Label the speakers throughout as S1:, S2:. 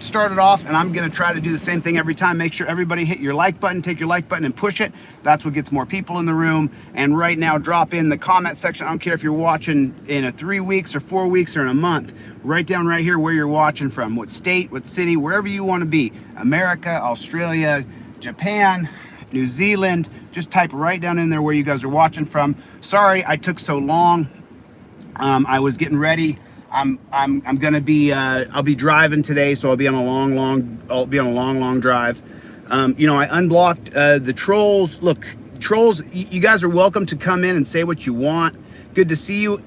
S1: started off, and I'm gonna try to do the same thing every time. Make sure everybody hit your like button, take your like button and push it. That's what gets more people in the room. And right now, drop in the comment section. I don't care if you're watching in 3 weeks or 4 weeks or in a month. Write down right here where you're watching from, what state, what city, wherever you wanna be. America, Australia, Japan, New Zealand. Just type right down in there where you guys are watching from. Sorry I took so long. I was getting ready. I'm gonna be I'll be driving today, so I'll be on a long drive. You know, I unblocked the trolls. Look, trolls, you guys are welcome to come in and say what you want. Good to see you.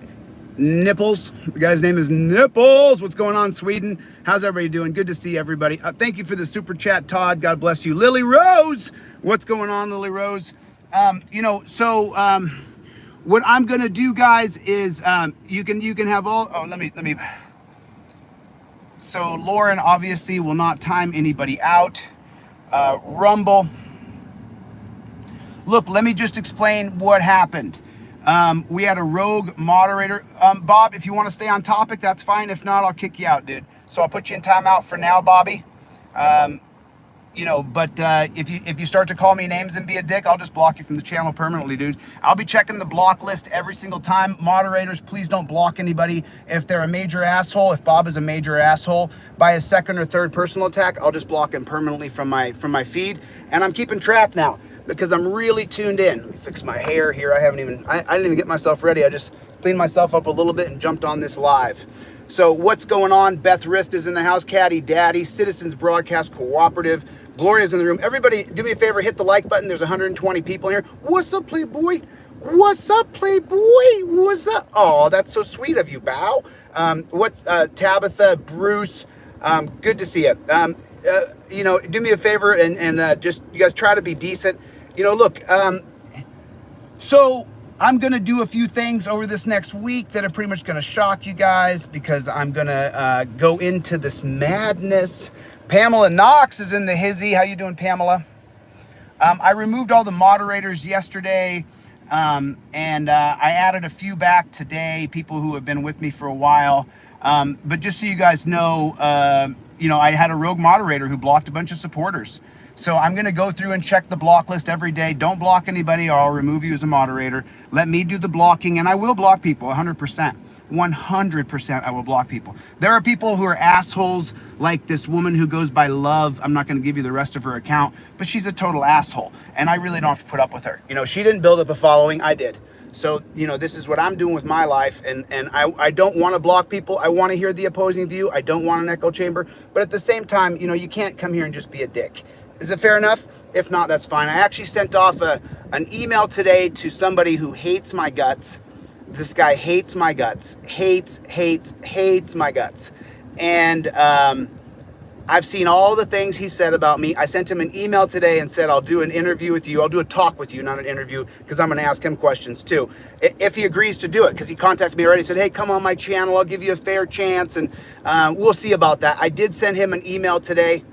S1: Nipples, the guy's name is Nipples. What's going on, Sweden? How's everybody doing? Good to see everybody. Thank you for the super chat, Todd. God bless you. Lily Rose, what's going on, Lily Rose? You know, so what I'm gonna do, guys, is you can have all. Oh, let me. So Lauren obviously will not time anybody out. Rumble. Look, let me just explain what happened. We had a rogue moderator. Bob, if you want to stay on topic, that's fine. If not, I'll kick you out, dude. So I'll put you in timeout for now, Bobby. You know, but if you start to call me names and be a dick, I'll just block you from the channel permanently, dude. I'll be checking the block list every single time. Moderators, please don't block anybody. If they're a major asshole, if Bob is a major asshole, by a second or third personal attack, I'll just block him permanently from my feed. And I'm keeping track now, because I'm really tuned in. Let me fix my hair here. I didn't even get myself ready. I just cleaned myself up a little bit and jumped on this live. So what's going on? Beth Rist is in the house. Caddy Daddy, Citizens Broadcast Cooperative. Gloria's in the room. Everybody, do me a favor, hit the like button. There's 120 people here. What's up, Playboy? What's up, Playboy? What's up? Oh, that's so sweet of you, Bow. What's Tabitha, Bruce? Good to see you. You know, do me a favor and just, you guys try to be decent. You know, look, so I'm going to do a few things over this next week that are pretty much going to shock you guys, because I'm going to go into this madness. Pamela Knox is in the hizzy. How you doing, Pamela? I removed all the moderators yesterday, and I added a few back today, people who have been with me for a while. But just so you guys know, you know, I had a rogue moderator who blocked a bunch of supporters. So I'm going to go through and check the block list every day. Don't block anybody or I'll remove you as a moderator. Let me do the blocking, and I will block people 100%. 100% I will block people. There are people who are assholes, like this woman who goes by Love. I'm not going to give you the rest of her account, but she's a total asshole, and I really don't have to put up with her. You know, she didn't build up a following. I did. So, you know, this is what I'm doing with my life, and I don't want to block people. I want to hear the opposing view. I don't want an echo chamber, but at the same time, you know, you can't come here and just be a dick. Is it fair enough? If not, that's fine. I actually sent off an email today to somebody who hates my guts. This guy hates my guts. Hates my guts. And I've seen all the things he said about me. I sent him an email today and said, I'll do an interview with you. I'll do a talk with you, not an interview, because I'm going to ask him questions too. If he agrees to do it, because he contacted me already, said, hey, come on my channel. I'll give you a fair chance. And we'll see about that. I did send him an email today.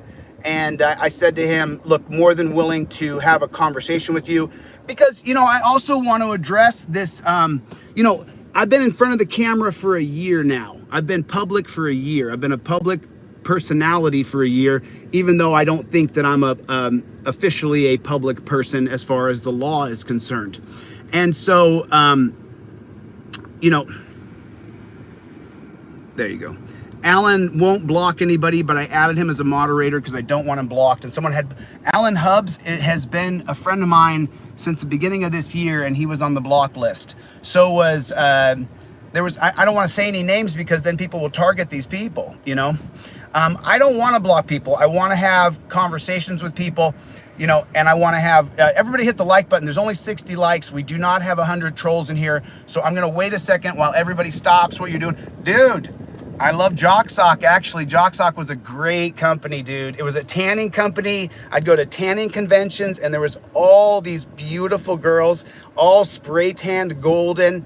S1: And I said to him, look, more than willing to have a conversation with you, because, you know, I also want to address this. You know, I've been in front of the camera for a year now. I've been public for a year. I've been a public personality for a year, even though I don't think that I'm officially a public person as far as the law is concerned. And so, you know, there you go. Alan won't block anybody, but I added him as a moderator because I don't want him blocked. And someone had, Alan Hubbs has been a friend of mine since the beginning of this year, and he was on the block list. So was, I don't want to say any names because then people will target these people, you know. I don't want to block people. I want to have conversations with people, you know, and I want to have, everybody hit the like button. There's only 60 likes. We do not have 100 trolls in here. So I'm going to wait a second while everybody stops what you're doing. Dude, I love JockSock. Actually, JockSock was a great company, dude. It was a tanning company. I'd go to tanning conventions, and there was all these beautiful girls, all spray tanned golden.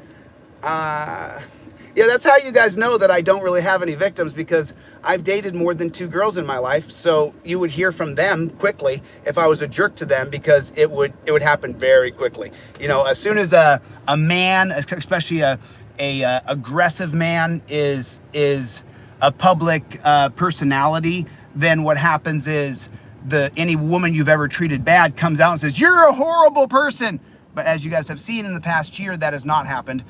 S1: Yeah, that's how you guys know that I don't really have any victims, because I've dated more than 2 girls in my life. So you would hear from them quickly if I was a jerk to them, because it would happen very quickly. You know, as soon as a man, especially a aggressive man, is a public personality, then what happens is any woman you've ever treated bad comes out and says, you're a horrible person. But as you guys have seen in the past year, that has not happened.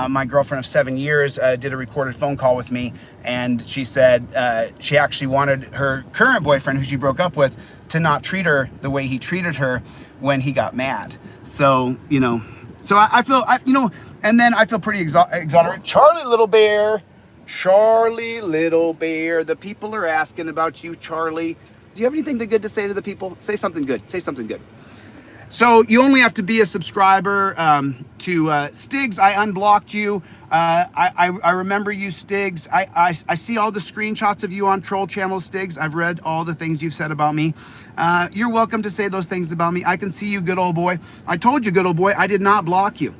S1: My girlfriend of 7 years did a recorded phone call with me, and she said she actually wanted her current boyfriend, who she broke up with, to not treat her the way he treated her when he got mad. So, you know, so I feel, you know, and then I feel pretty exonerated. Charlie Little Bear, the people are asking about you, Charlie. Do you have anything good to say to the people? Say something good. Say something good. So you only have to be a subscriber to Stiggs. I unblocked you. I remember you, Stiggs. I see all the screenshots of you on troll channel, Stiggs. I've read all the things you've said about me. You're welcome to say those things about me. I can see you, good old boy. I told you, good old boy, I did not block you.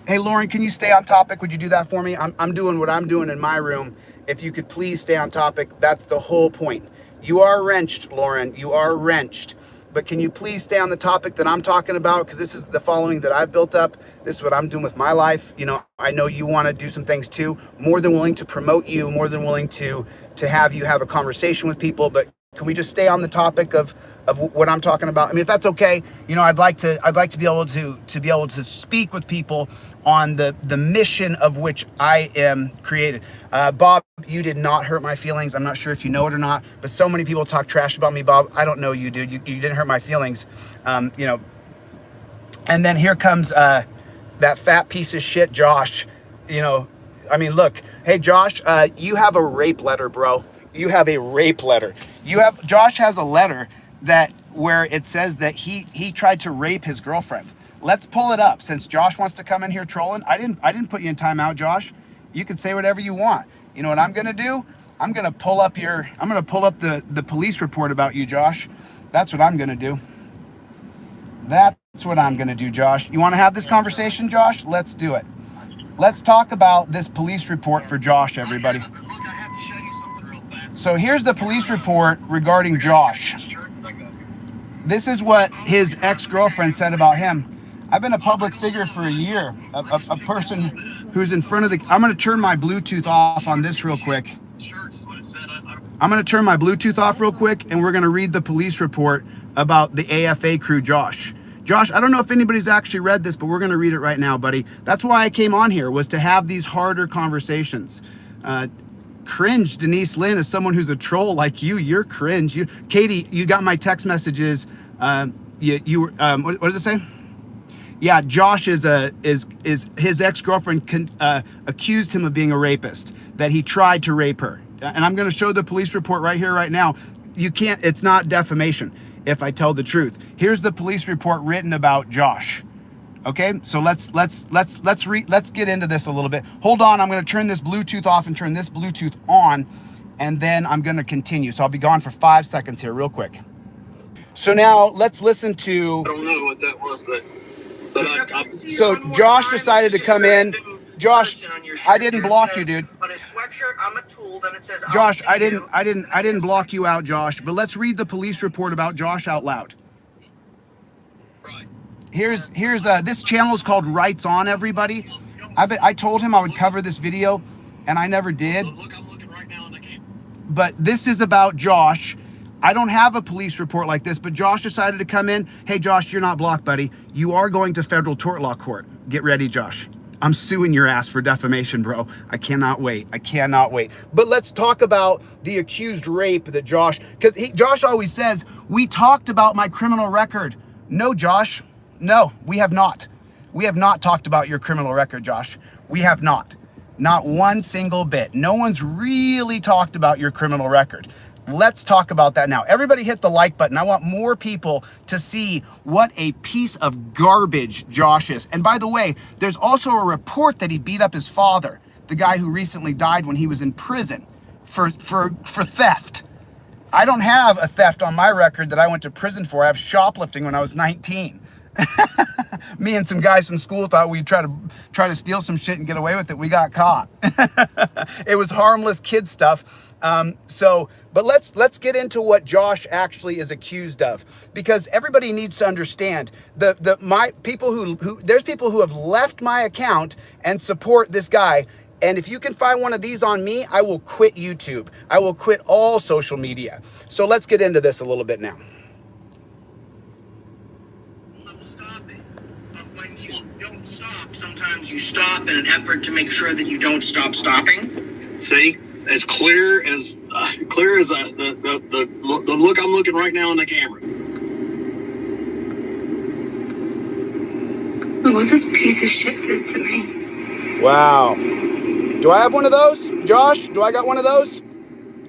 S1: Hey, Lauren, can you stay on topic? Would you do that for me? I'm doing what I'm doing in my room. If you could please stay on topic, that's the whole point. You are wrenched, Lauren. You are wrenched. But can you please stay on the topic that I'm talking about? Because this is the following that I've built up. This is what I'm doing with my life. You know, I know you want to do some things too. More than willing to promote you, more than willing to have you have a conversation with people. But can we just stay on the topic of what I'm talking about? I mean, if that's okay, you know, I'd like to be able to speak with people on the mission of which I am created. Bob, you did not hurt my feelings. I'm not sure if you know it or not, but so many people talk trash about me, Bob. I don't know you, dude. You didn't hurt my feelings. You know, and then here comes that fat piece of shit, Josh. You know, I mean, look, hey, Josh, you have a rape letter, bro. You have a rape letter. Josh has a letter where it says that he tried to rape his girlfriend. Let's pull it up. Since Josh wants to come in here trolling, I didn't put you in timeout, Josh. You can say whatever you want. You know what I'm gonna do? I'm gonna pull up the police report about you, Josh. That's what I'm gonna do. That's what I'm gonna do, Josh. You wanna have this conversation, Josh? Let's do it. Let's talk about this police report for Josh, everybody. So here's the police report regarding Josh. This is what his ex-girlfriend said about him. I've been a public figure for a year, a person who's in front of the... I'm going to turn my Bluetooth off on this real quick. I'm going to turn my Bluetooth off real quick, and we're going to read the police report about the AFA crew, Josh. Josh, I don't know if anybody's actually read this, but we're going to read it right now, buddy. That's why I came on here, was to have these harder conversations. Cringe, Denise Lynn, as someone who's a troll like you. You're cringe. Katie, you got my text messages. What does it say? Yeah, Josh is his ex-girlfriend accused him of being a rapist, that he tried to rape her. And I'm going to show the police report right here, right now. You can't. It's not defamation if I tell the truth. Here's the police report written about Josh. Okay, so let's get into this a little bit. Hold on, I'm going to turn this Bluetooth off and turn this Bluetooth on, and then I'm going to continue. So I'll be gone for 5 seconds here, real quick. So now let's listen to. I don't know what that was, but so Josh decided to come in. Josh, I didn't block you, dude. On his sweatshirt, I'm a tool. Then it says. Josh, I didn't block you out, Josh. But let's read the police report about Josh out loud. Here's this channel is called Rights On, everybody. I told him I would cover this video, and I never did. Look, I'm looking right now on the camera. But this is about Josh. I don't have a police report like this, but Josh decided to come in. Hey, Josh, you're not blocked, buddy. You are going to federal tort law court. Get ready, Josh. I'm suing your ass for defamation, bro. I cannot wait. I cannot wait. But let's talk about the accused rape that Josh, because Josh always says, we talked about my criminal record. No, Josh. No, we have not. We have not talked about your criminal record, Josh. We have not. Not one single bit. No one's really talked about your criminal record. Let's talk about that now. Everybody hit the like button. I want more people to see what a piece of garbage Josh is. And by the way, there's also a report that he beat up his father, the guy who recently died when he was in prison for theft. I don't have a theft on my record that I went to prison for. I have shoplifting when I was 19. Me and some guys from school thought we'd try to steal some shit and get away with it. We got caught. It was harmless kid stuff. But let's get into what Josh actually is accused of, because everybody needs to understand there's people who have left my account and support this guy And if you can find one of these on me, I will quit YouTube. I will quit all social media. So let's get into this a little bit now.
S2: Stop it. But when you don't stop, sometimes you stop in an effort to make sure that you don't stop stopping. See, as clear as the look I'm looking right now on the camera.
S3: What this piece of shit did to me.
S1: Wow. Do I have one of those? Josh, do I got one of those?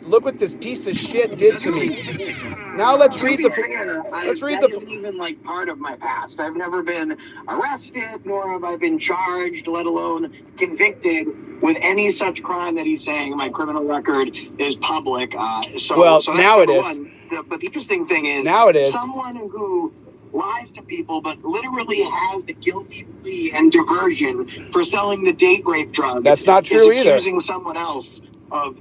S1: Look what this piece of shit did to me. Now let's read the...
S2: That isn't even like part of my past. I've never been arrested, nor have I been charged, let alone convicted with any such crime that he's saying. My criminal record is public. So
S1: now it is.
S2: But the interesting thing is...
S1: Now it is.
S2: Someone who lies to people, but literally has the guilty plea and diversion for selling the date rape drug.
S1: That's not true either.
S2: Accusing someone else of...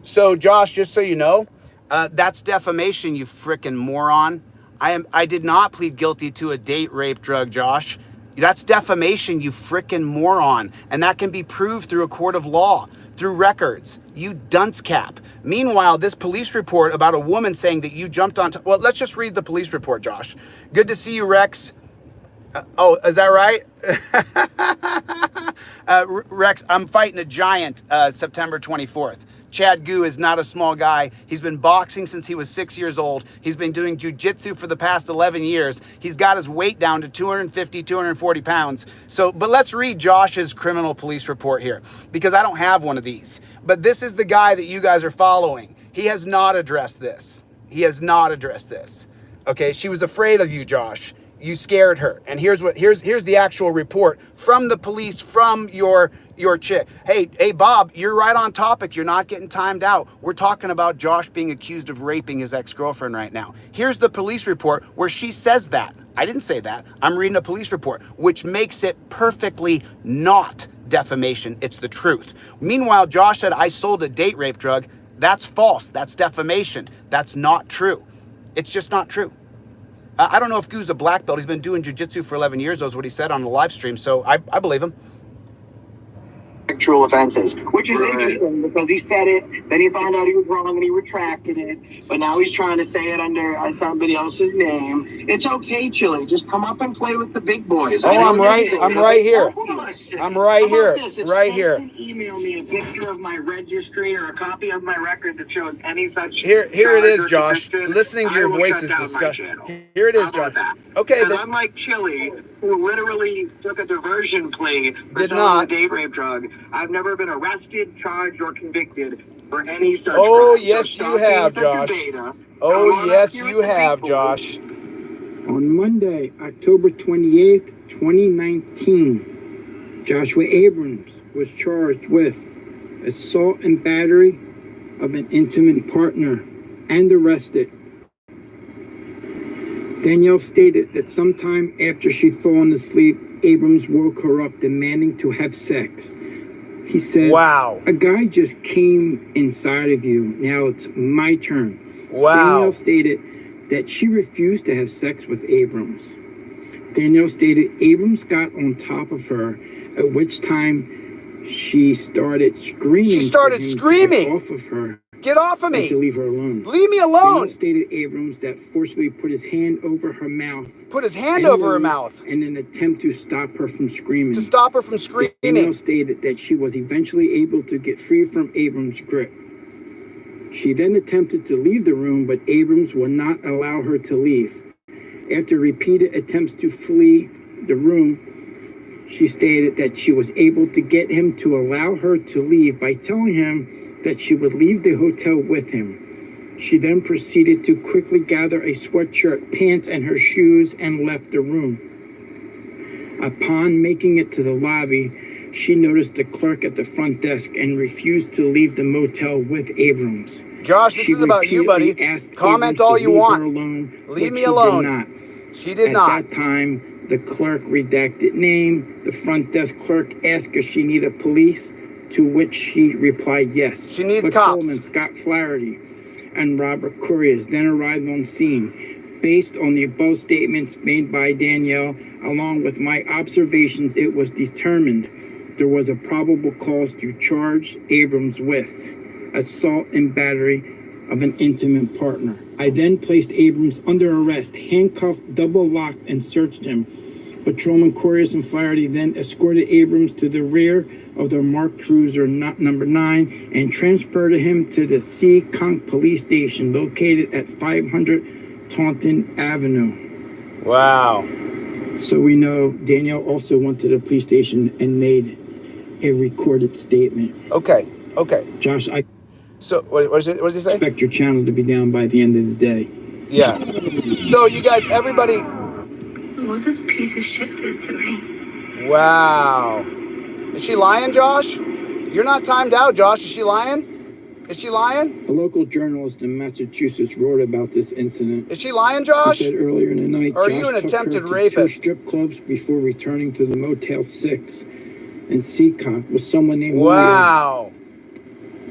S1: So, Josh, just so you know, that's defamation, you frickin' moron. I did not plead guilty to a date rape drug, Josh. That's defamation, you frickin' moron. And that can be proved through a court of law, through records. You dunce cap. Meanwhile, this police report about a woman saying that you jumped on... Well, let's just read the police report, Josh. Good to see you, Rex. Oh, is that right? Rex, I'm fighting a giant September 24th. Chad Gu is not a small guy. He's been boxing since he was 6 years old. He's been doing jiu-jitsu for the past 11 years. He's got his weight down to 250, 240 pounds. But let's read Josh's criminal police report here, because I don't have one of these. But this is the guy that you guys are following. He has not addressed this. He has not addressed this. Okay, she was afraid of you, Josh. You scared her. And here's the actual report from the police, from your chick. Hey, Bob, you're right on topic. You're not getting timed out. We're talking about Josh being accused of raping his ex-girlfriend right now. Here's the police report where she says that. I didn't say that. I'm reading a police report, which makes it perfectly not defamation. It's the truth. Meanwhile, Josh said, I sold a date rape drug. That's false. That's defamation. That's not true. It's just not true. I don't know if Gu's a black belt. He's been doing jiu-jitsu for 11 years. That was what he said on the live stream. So I believe him.
S2: Sexual offenses, which is interesting because he said it, then he found out he was wrong and he retracted it, but now he's trying to say it under somebody else's name. It's okay, Chille. Just come up and play with the big boys.
S1: Oh, I'm right here. I'm right here. Right here.
S2: Email me a picture of my registry or a copy of my record that shows any such.
S1: Here it is, Josh. Listening to your voice is disgusting. Here it is, Josh. Okay.
S2: Unlike Chille, who literally took a diversion plea for
S1: did
S2: selling
S1: not
S2: a date rape drug, I've never been arrested, charged, or convicted for any such
S1: Oh,
S2: crime.
S1: yes,
S2: So
S1: you have,
S2: stop
S1: Josh.
S2: being such a beta.
S1: Oh, yes, you have, Josh.
S4: On Monday, October 28th, 2019, Joshua Abrams was charged with assault and battery of an intimate partner and arrested. Danielle stated that sometime after she'd fallen asleep, Abrams woke her up demanding to have sex. He said, wow, a guy just came inside of you. Now it's my turn.
S1: Wow.
S4: Danielle stated that she refused to have sex with Abrams. Danielle stated Abrams got on top of her, at which time she started screaming.
S1: She started screaming.
S4: Get off of her.
S1: Get off of me.
S4: To leave her alone.
S1: Leave me alone.
S4: Danielle stated Abrams that forcibly put his hand over her mouth.
S1: Put his hand over her mouth.
S4: In an attempt to stop her from screaming.
S1: To stop her from screaming.
S4: Danielle stated that she was eventually able to get free from Abrams' grip. She then attempted to leave the room, but Abrams would not allow her to leave. After repeated attempts to flee the room, she stated that she was able to get him to allow her to leave by telling him that she would leave the hotel with him. She then proceeded to quickly gather a sweatshirt, pants, and her shoes and left the room. Upon making it to the lobby, she noticed the clerk at the front desk and refused to leave the motel with Abrams.
S1: Josh, this is about you, buddy. Comment all you want. Leave me alone. She did not.
S4: At that time, the clerk redacted name. The front desk clerk asked if she needed police, to which she replied yes.
S1: She needs cops.
S4: Solomon, Scott Flaherty, and Robert Couriers then arrived on scene. Based on the above statements made by Danielle, along with my observations, it was determined there was a probable cause to charge Abrams with assault and battery of an intimate partner. I then placed Abrams under arrest, handcuffed, double locked, and searched him. Patrolman Corius and Flaherty then escorted Abrams to the rear of the marked cruiser number 9 and transported him to the Seekonk police station located at 500 Taunton Avenue.
S1: Wow.
S4: So we know Danielle also went to the police station and made a recorded statement.
S1: Okay.
S4: Josh,
S1: So what does he say?
S4: Expect your channel to be down by the end of the day.
S1: Yeah. So you guys, everybody.
S3: What this piece of shit did to me.
S1: Wow. Is she lying, Josh? You're not timed out, Josh. Is she lying? Is she lying?
S4: A local journalist in Massachusetts wrote about this incident.
S1: Is she lying, Josh?
S4: He said earlier in the night,
S1: Or are
S4: Josh
S1: you an
S4: took
S1: attempted
S4: her to
S1: rapist?
S4: 2 strip clubs before returning to the Motel 6 in Seekonk with someone named
S1: Wow.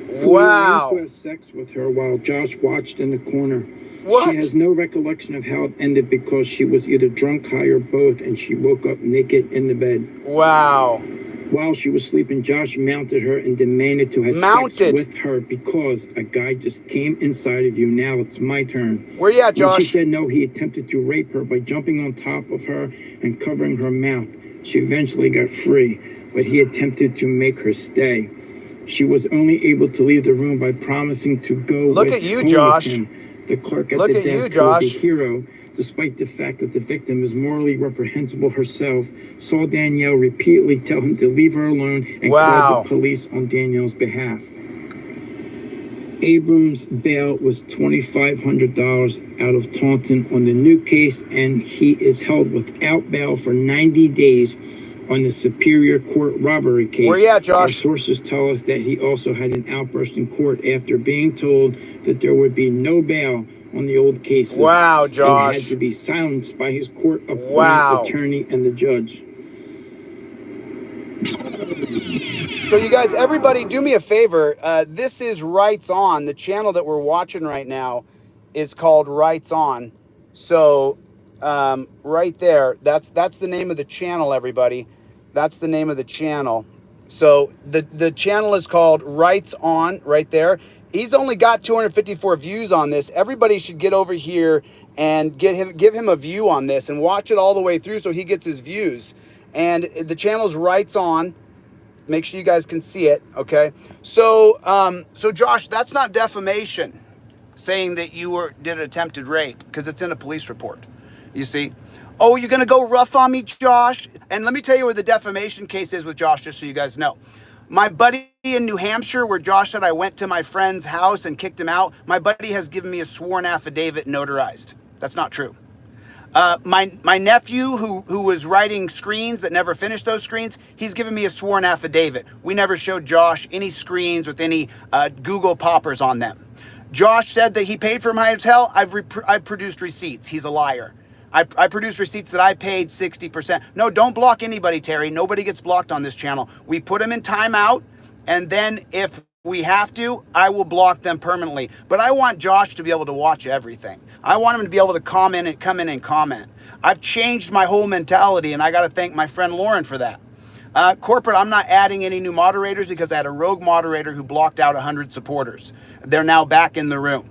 S4: William, who
S1: Wow.
S4: had sex with her while Josh watched in the corner.
S1: What?
S4: She has no recollection of how it ended because she was either drunk, high, or both, and she woke up naked in the bed.
S1: Wow.
S4: While she was sleeping, Josh mounted her and demanded to have sex with her because a guy just came inside of you. Now it's my turn.
S1: Where you at,
S4: When she
S1: Josh?
S4: said no, he attempted to rape her by jumping on top of her and covering her mouth. She eventually got free, but he attempted to make her stay. She was only able to leave the room by promising to go
S1: Look
S4: with
S1: at you,
S4: home
S1: Josh.
S4: with him. The clerk at
S1: Look
S4: the
S1: at you,
S4: desk, who was a
S1: Josh.
S4: hero, despite the fact that the victim is morally reprehensible herself, saw Danielle repeatedly tell him to leave her alone and
S1: Wow.
S4: called the police on Danielle's behalf. Abrams' bail was $2,500 out of Taunton on the new case, and he is held without bail for 90 days on the Superior Court robbery case.
S1: Where you at, Josh?
S4: Our sources tell us that he also had an outburst in court after being told that there would be no bail on the old cases.
S1: Wow,
S4: And
S1: Josh.
S4: had to be silenced by his court-appointed
S1: Wow.
S4: attorney and the judge.
S1: So you guys, everybody, do me a favor. This is Rights On. The channel that we're watching right now is called Rights On. So right there, that's the name of the channel, everybody. That's the name of the channel. So the channel is called Rights On right there. He's only got 254 views on this. Everybody should get over here and give him a view on this and watch it all the way through so he gets his views. And the channel's Rights On. Make sure you guys can see it, okay? So so Josh, that's not defamation, saying that you did an attempted rape, because it's in a police report. You see? Oh, you're gonna go rough on me, Josh? And let me tell you where the defamation case is with Josh, just so you guys know. My buddy in New Hampshire, where Josh said I went to my friend's house and kicked him out, my buddy has given me a sworn affidavit notarized. That's not true. My nephew, who was writing screens that never finished those screens, he's given me a sworn affidavit. We never showed Josh any screens with any Google poppers on them. Josh said that he paid for my hotel. I've produced receipts. He's a liar. I produced receipts that I paid 60%. No, don't block anybody, Terry. Nobody gets blocked on this channel. We put them in timeout, and then if we have to, I will block them permanently. But I want Josh to be able to watch everything. I want him to be able to come in and comment. I've changed my whole mentality, and I got to thank my friend Lauren for that. Corporate, I'm not adding any new moderators because I had a rogue moderator who blocked out 100 supporters. They're now back in the room.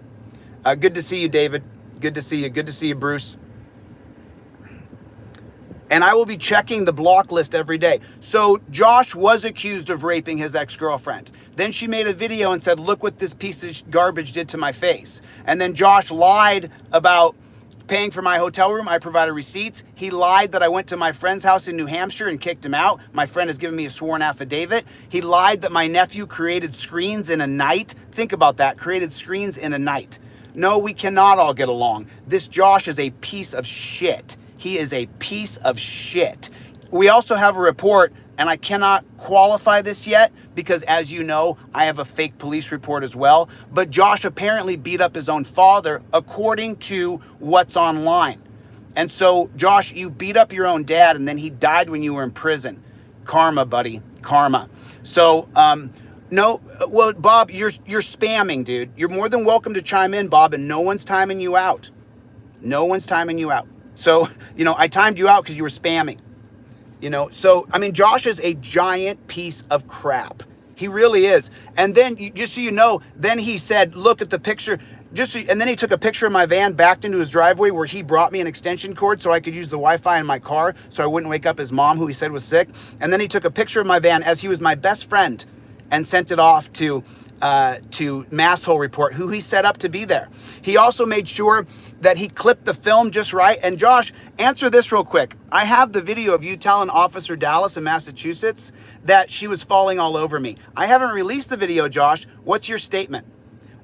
S1: Good to see you, David. Good to see you. Good to see you, Bruce. And I will be checking the block list every day. So Josh was accused of raping his ex-girlfriend. Then she made a video and said, look what this piece of garbage did to my face. And then Josh lied about paying for my hotel room. I provided receipts. He lied that I went to my friend's house in New Hampshire and kicked him out. My friend has given me a sworn affidavit. He lied that my nephew created screens in a night. Think about that, created screens in a night. No, we cannot all get along. This Josh is a piece of shit. He is a piece of shit. We also have a report, and I cannot qualify this yet because, as you know, I have a fake police report as well. But Josh apparently beat up his own father, according to what's online. And so, Josh, you beat up your own dad, and then he died when you were in prison. Karma, buddy, karma. So, no, well, Bob, you're spamming, dude. You're more than welcome to chime in, Bob, and no one's timing you out. No one's timing you out. So, you know, I timed you out because you were spamming. You know, so, I mean, Josh is a giant piece of crap. He really is. And then, just so you know, then he said, look at the picture. And then he took a picture of my van, backed into his driveway where he brought me an extension cord so I could use the Wi-Fi in my car so I wouldn't wake up his mom, who he said was sick. And then he took a picture of my van as he was my best friend and sent it off to Masshole Report, who he set up to be there. He also made sure that he clipped the film just right. And Josh, answer this real quick. I have the video of you telling Officer Dallas in Massachusetts that she was falling all over me. I haven't released the video, Josh. What's your statement?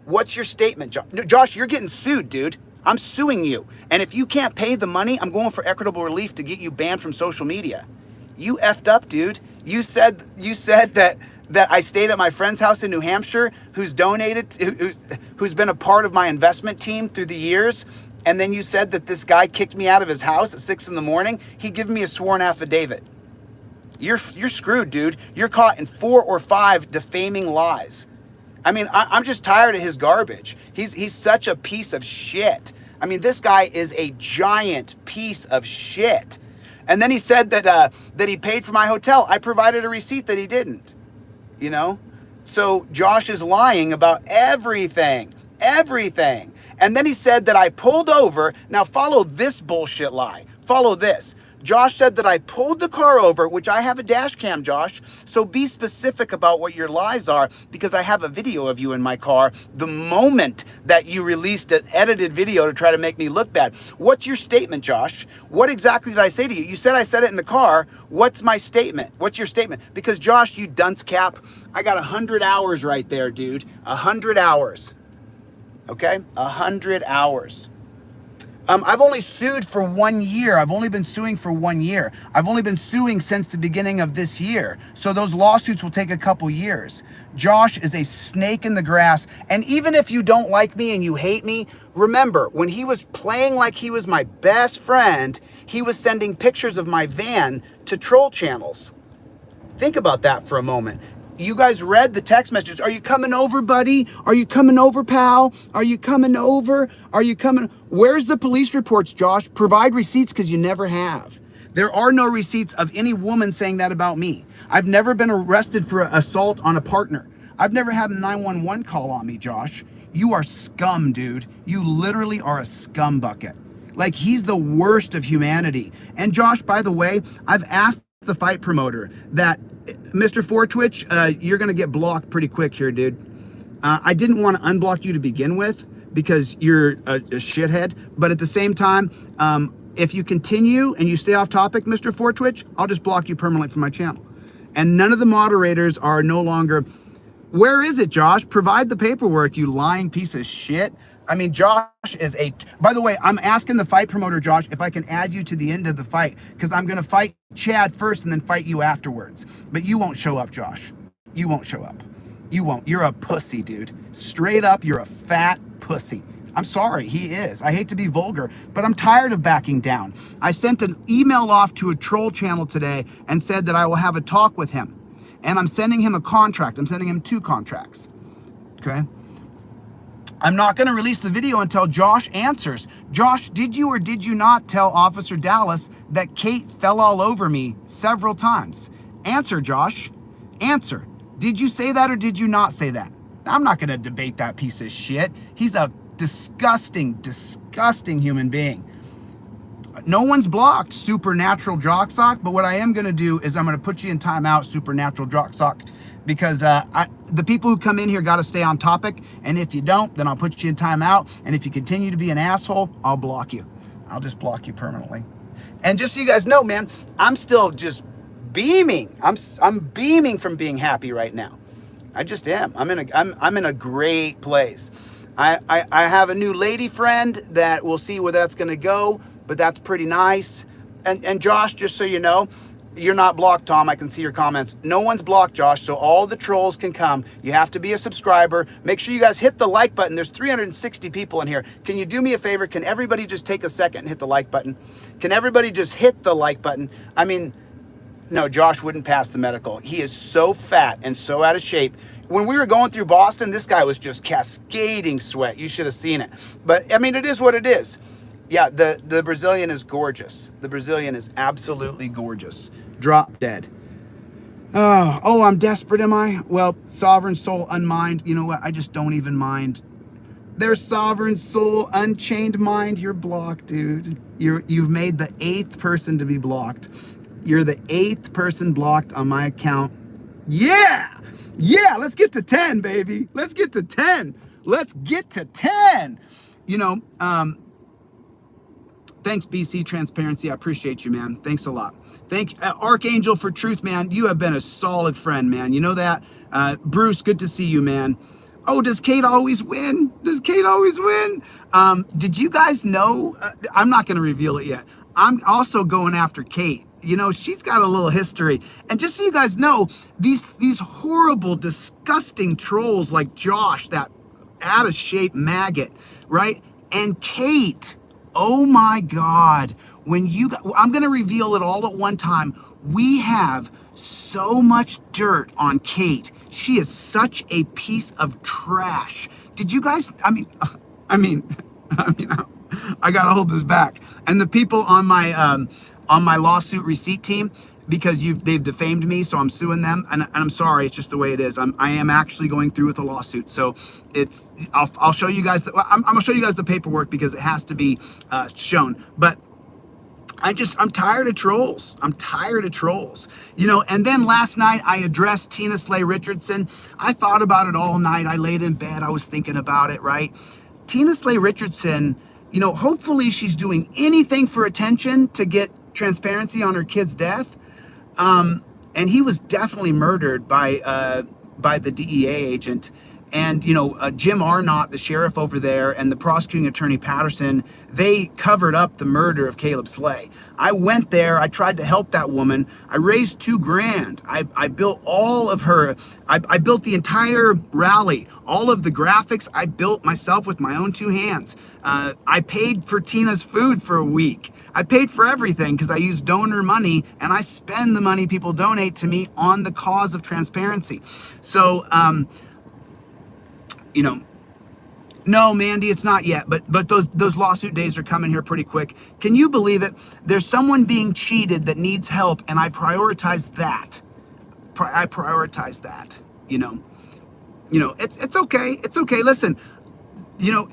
S1: What's your statement, Josh? Josh, you're getting sued, dude. I'm suing you. And if you can't pay the money, I'm going for equitable relief to get you banned from social media. You effed up, dude. You said that I stayed at my friend's house in New Hampshire, who's been a part of my investment team through the years. And then you said that this guy kicked me out of his house at 6 a.m. He gave me a sworn affidavit. You're screwed, dude. You're caught in 4 or 5 defaming lies. I mean, I'm just tired of his garbage. He's such a piece of shit. I mean, this guy is a giant piece of shit. And then he said that he paid for my hotel. I provided a receipt that he didn't. You know? So Josh is lying about everything. Everything. And then he said that I pulled over. Now follow this bullshit lie. Follow this. Josh said that I pulled the car over, which I have a dash cam, Josh. So be specific about what your lies are, because I have a video of you in my car the moment that you released an edited video to try to make me look bad. What's your statement, Josh? What exactly did I say to you? You said I said it in the car. What's my statement? What's your statement? Because Josh, you dunce cap, I got 100 hours right there, dude. 100 hours. Okay? 100 hours. I've only sued for 1 year. I've only been suing for 1 year. I've only been suing since the beginning of this year. So those lawsuits will take a couple years. Josh is a snake in the grass. And even if you don't like me and you hate me, remember, when he was playing like he was my best friend, he was sending pictures of my van to troll channels. Think about that for a moment. You guys read the text message. Are you coming over, buddy? Are you coming over, pal? Are you coming over? Are you coming? Where's the police reports, Josh? Provide receipts, because you never have. There are no receipts of any woman saying that about me. I've never been arrested for assault on a partner. I've never had a 911 call on me, Josh. You are scum, dude. You literally are a scum bucket. Like, he's the worst of humanity. And Josh, by the way, I've asked the fight promoter that, Mr. 4Twitch, you're going to get blocked pretty quick here, dude. I didn't want to unblock you to begin with because you're a shithead. But at the same time, if you continue and you stay off topic, Mr. 4Twitch, I'll just block you permanently from my channel. And none of the moderators are no longer... Where is it, Josh? Provide the paperwork, you lying piece of shit. I mean, Josh is a... By the way, I'm asking the fight promoter, Josh, if I can add you to the end of the fight, because I'm going to fight Chad first and then fight you afterwards. But you won't show up, Josh. You won't show up. You won't. You're a pussy, dude. Straight up, you're a fat pussy. I'm sorry, he is. I hate to be vulgar, but I'm tired of backing down. I sent an email off to a troll channel today and said that I will have a talk with him. And I'm sending him a contract. I'm sending him 2 contracts. Okay? I'm not going to release the video until Josh answers. Josh, did you or did you not tell Officer Dallas that Kate fell all over me several times? Answer, Josh. Answer. Did you say that or did you not say that? I'm not going to debate that piece of shit. He's a disgusting, disgusting human being. No one's blocked Supernatural Jocksock, but what I am going to do is I'm going to put you in timeout, Supernatural Jocksock, because the people who come in here got to stay on topic, and if you don't, then I'll put you in timeout, and if you continue to be an asshole, I'll block you. I'll just block you permanently. And just so you guys know, man, I'm still just beaming. I'm beaming from being happy right now. I just am. I'm in a great place. I have a new lady friend that we'll see where that's going to go, but that's pretty nice. And Josh, just so you know, you're not blocked, Tom. I can see your comments. No one's blocked, Josh, so all the trolls can come. You have to be a subscriber. Make sure you guys hit the like button. There's 360 people in here. Can you do me a favor? Can everybody just take a second and hit the like button? Can everybody just hit the like button? I mean, no, Josh wouldn't pass the medical. He is so fat and so out of shape. When we were going through Boston, this guy was just cascading sweat. You should have seen it. But, I mean, it is what it is. Yeah, the Brazilian is gorgeous. The Brazilian is absolutely gorgeous. Drop dead. Oh, I'm desperate, am I? Well, sovereign soul unmind. You know what? I just don't even mind. There's sovereign soul unchained mind. You're blocked, dude. You've made the 8th person to be blocked. You're the 8th person blocked on my account. Yeah, let's get to 10, baby. Let's get to 10. Let's get to 10. You know, thanks, BC Transparency. I appreciate you, man. Thanks a lot. Thank Archangel for Truth, man. You have been a solid friend, man. You know that? Bruce, good to see you, man. Oh, does Kate always win? Does Kate always win? Did you guys know? I'm not going to reveal it yet. I'm also going after Kate. You know, she's got a little history. And just so you guys know, these horrible, disgusting trolls like Josh, that out-of-shape maggot, right? And Kate, oh my God. I'm going to reveal it all at one time. We have so much dirt on Kate. She is such a piece of trash. Did you guys, I mean, I got to hold this back. And the people on my lawsuit receipt team, because they've defamed me, so I'm suing them, and I'm sorry, it's just the way it is. I am actually going through with a lawsuit, so I'll show you guys. I'm gonna show you guys the paperwork because it has to be shown. But I'm tired of trolls. I'm tired of trolls. You know, and then last night I addressed Tina Slay Richardson. I thought about it all night. I laid in bed. I was thinking about it, right? Tina Slay Richardson, you know, hopefully she's doing anything for attention to get transparency on her kid's death. And he was definitely murdered by the DEA agent. And, you know, Jim Arnott, the sheriff over there, and the prosecuting attorney Patterson, they covered up the murder of Caleb Slay. I went there. I tried to help that woman. I raised $2,000. I built all of her. I built the entire rally. All of the graphics I built myself with my own 2 hands. I paid for Tina's food for a week. I paid for everything because I use donor money, and I spend the money people donate to me on the cause of transparency. So, you know, no, Mandy, it's not yet, but those lawsuit days are coming here pretty quick. Can you believe it? There's someone being cheated that needs help, and I prioritize that. I prioritize that. You know, it's okay. It's okay. Listen, you know,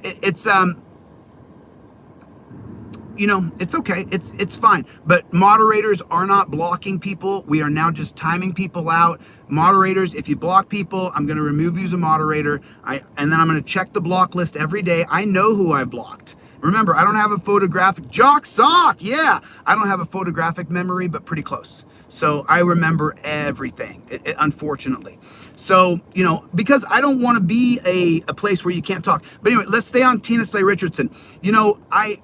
S1: you know, it's okay. It's fine. But moderators are not blocking people. We are now just timing people out. Moderators, if you block people, I'm going to remove you as a moderator. And then I'm going to check the block list every day. I know who I blocked. Remember, I don't have a photographic jock sock. Yeah, I don't have a photographic memory, but pretty close. So I remember everything, unfortunately. So, you know, because I don't want to be a place where you can't talk. But anyway, let's stay on Tina Slay Richardson. You know, I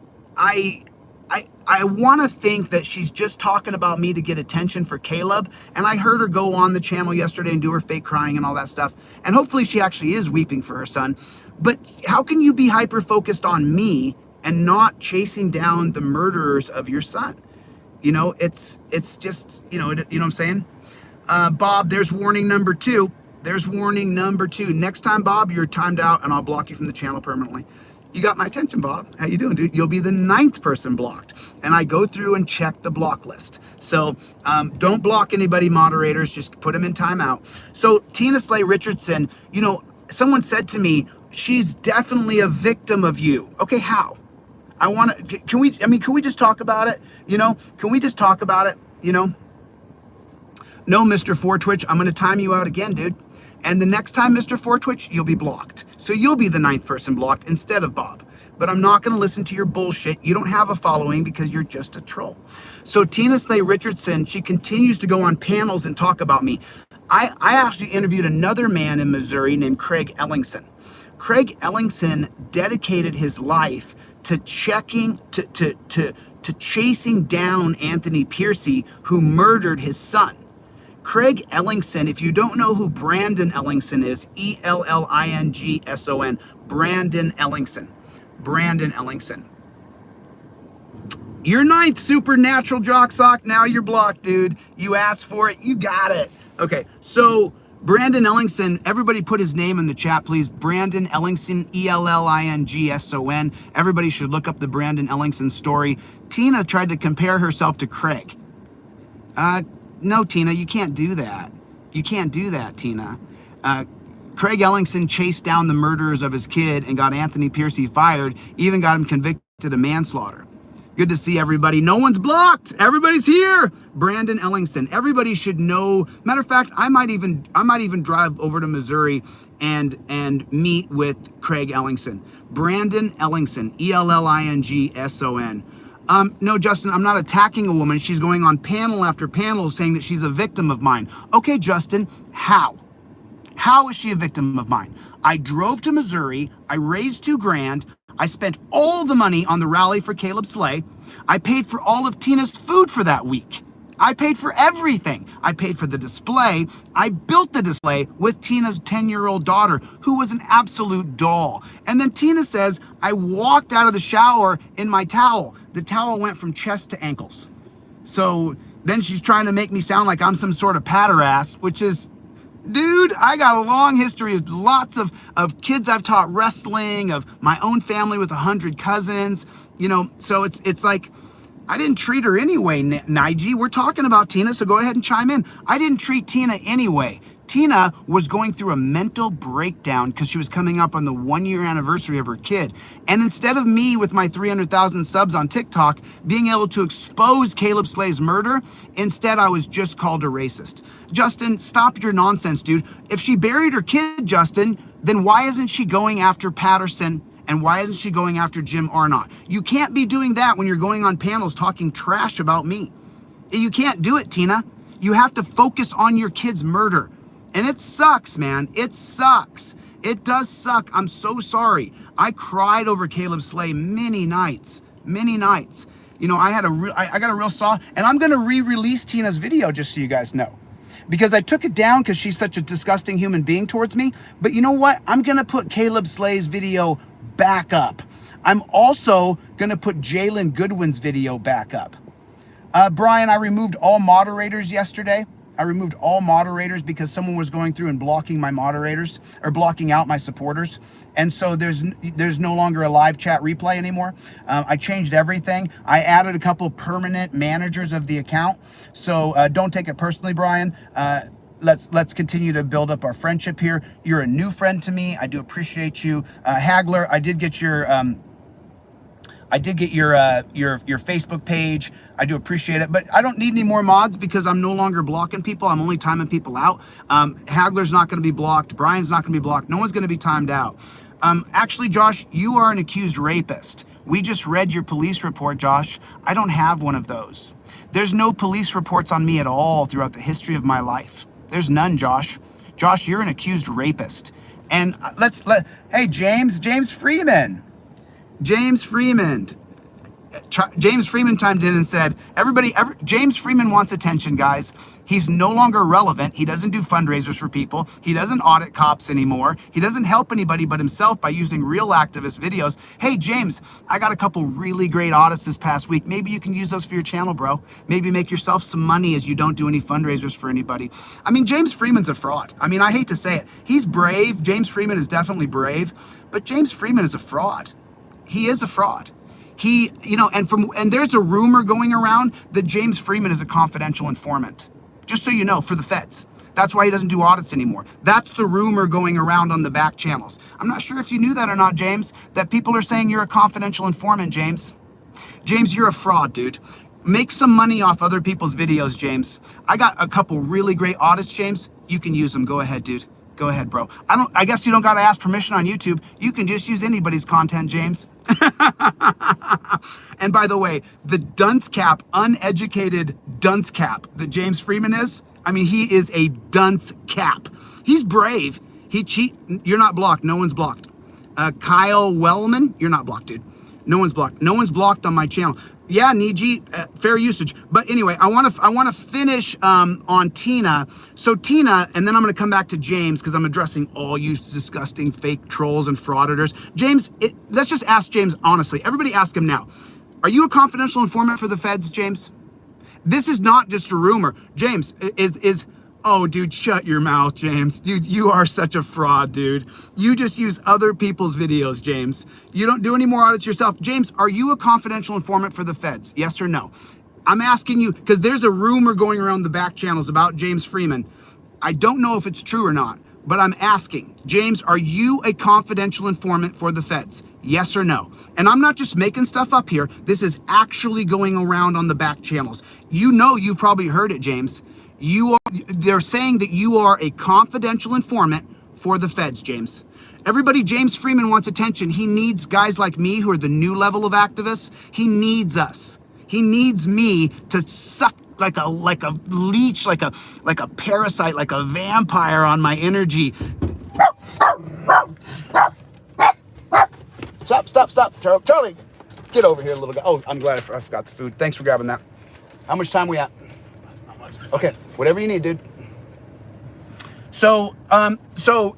S1: want to think that she's just talking about me to get attention for Caleb. And I heard her go on the channel yesterday and do her fake crying and all that stuff. And hopefully she actually is weeping for her son. But how can you be hyper-focused on me and not chasing down the murderers of your son? You know, it's just, you know what I'm saying? Bob, there's warning number 2. There's warning number 2. Next time, Bob, you're timed out and I'll block you from the channel permanently. You got my attention, Bob. How you doing, dude? You'll be the 9th person blocked. And I go through and check the block list. So don't block anybody, moderators. Just put them in timeout. So Tina Slay Richardson, you know, someone said to me, she's definitely a victim of you. Okay, how? Can we just talk about it? You know, can we just talk about it? You know? No, Mr. 4Twitch, I'm going to time you out again, dude. And the next time, Mr. 4Twitch, you'll be blocked. So you'll be the 9th person blocked instead of Bob. But I'm not going to listen to your bullshit. You don't have a following because you're just a troll. So Tina Slay Richardson, she continues to go on panels and talk about me. I actually interviewed another man in Missouri named Craig Ellingson. Craig Ellingson dedicated his life to chasing down Anthony Piercy, who murdered his son. Craig Ellingson, if you don't know who Brandon Ellingson is, Ellingson, Brandon Ellingson. Brandon Ellingson. Your 9th supernatural jock sock, now you're blocked, dude. You asked for it, you got it. Okay, so Brandon Ellingson, everybody put his name in the chat, please. Brandon Ellingson, Ellingson. Everybody should look up the Brandon Ellingson story. Tina tried to compare herself to Craig. No, Tina, you can't do that. You can't do that, Tina. Craig Ellingson chased down the murderers of his kid and got Anthony Piercy fired, even got him convicted of manslaughter. Good to see everybody. No one's blocked. Everybody's here. Brandon Ellingson. Everybody should know. Matter of fact, I might even drive over to Missouri and meet with Craig Ellingson. Brandon Ellingson, Ellingson. No, Justin, I'm not attacking a woman. She's going on panel after panel saying that she's a victim of mine. Okay, Justin, how? How is she a victim of mine? I drove to Missouri. I raised $2,000. I spent all the money on the rally for Caleb Slay. I paid for all of Tina's food for that week. I paid for everything. I paid for the display. I built the display with Tina's 10-year-old daughter, who was an absolute doll. And then Tina says, I walked out of the shower in my towel. The towel went from chest to ankles. So then she's trying to make me sound like I'm some sort of patter-ass, which is, dude, I got a long history of lots of kids I've taught wrestling, of my own family with 100 cousins, you know, so it's like, I didn't treat her anyway, Nige. We're talking about Tina, so go ahead and chime in. I didn't treat Tina anyway. Tina was going through a mental breakdown because she was coming up on the 1-year anniversary of her kid. And instead of me with my 300,000 subs on TikTok being able to expose Caleb Slay's murder, instead I was just called a racist. Justin, stop your nonsense, dude. If she buried her kid, Justin, then why isn't she going after Patterson? And why isn't she going after Jim Arnott? You can't be doing that when you're going on panels talking trash about me. You can't do it, Tina. You have to focus on your kid's murder. And it sucks, man. It sucks. It does suck. I'm so sorry. I cried over Caleb Slay many nights. You know, I got a real saw, and I'm going to re-release Tina's video just so you guys know. Because I took it down because she's such a disgusting human being towards me. But you know what? I'm going to put Caleb Slay's video back up. I'm also going to put Jalen Goodwin's video back up. Brian, I removed all moderators yesterday. I removed all moderators because someone was going through and blocking my moderators, or blocking out my supporters. And so there's no longer a live chat replay anymore. I changed everything. I added a couple permanent managers of the account. So don't take it personally, Brian. Let's continue to build up our friendship here. You're a new friend to me. I do appreciate you. Hagler, I did get your Facebook page. I do appreciate it, but I don't need any more mods because I'm no longer blocking people. I'm only timing people out. Hagler's not going to be blocked. Brian's not going to be blocked. No one's going to be timed out. Actually, Josh, you are an accused rapist. We just read your police report, Josh. I don't have one of those. There's no police reports on me at all throughout the history of my life. There's none, Josh. Josh, you're an accused rapist. And hey, James Freeman. James Freeman chimed in and said, James Freeman wants attention, guys. He's no longer relevant. He doesn't do fundraisers for people. He doesn't audit cops anymore. He doesn't help anybody but himself by using real activist videos. Hey, James, I got a couple really great audits this past week. Maybe you can use those for your channel, bro. Maybe make yourself some money as you don't do any fundraisers for anybody. I mean, James Freeman's a fraud. I mean, I hate to say it. He's brave. James Freeman is definitely brave, but James Freeman is a fraud. He is a fraud. He, you know, and there's a rumor going around that James Freeman is a confidential informant. Just so you know, for the feds. That's why he doesn't do audits anymore. That's the rumor going around on the back channels. I'm not sure if you knew that or not, James, that people are saying you're a confidential informant, James. James, you're a fraud, dude. Make some money off other people's videos, James. I got a couple really great audits, James. You can use them. Go ahead, dude. Go ahead, bro. I guess you don't got to ask permission on YouTube. You can just use anybody's content, James. And by the way, the dunce cap, uneducated dunce cap that James Freeman is, I mean, he is a dunce cap. He's brave. You're not blocked. No one's blocked. Kyle Wellman, you're not blocked, dude. No one's blocked. No one's blocked on my channel. Yeah, Niji, fair usage. But anyway, I want to finish on Tina. So Tina, and then I'm going to come back to James because I'm addressing all you disgusting fake trolls and frauditors. James, let's just ask James honestly. Everybody ask him now. Are you a confidential informant for the feds, James? This is not just a rumor. James, oh, dude, shut your mouth, James. Dude, you are such a fraud, dude. You just use other people's videos, James. You don't do any more audits yourself. James, are you a confidential informant for the feds? Yes or no? I'm asking you, because there's a rumor going around the back channels about James Freeman. I don't know if it's true or not, but I'm asking, James, are you a confidential informant for the feds? Yes or no? And I'm not just making stuff up here. This is actually going around on the back channels. You know, you've probably heard it, James. They're saying that you are a confidential informant for the feds, James. Everybody, James Freeman wants attention. He needs guys like me who are the new level of activists. He needs us. He needs me to suck like a leech, like a parasite, like a vampire on my energy. Stop, Charlie. Get over here, little guy. Oh, I'm glad I forgot the food. Thanks for grabbing that. How much time we at?
S2: Not much.
S1: Okay, whatever you need, dude. So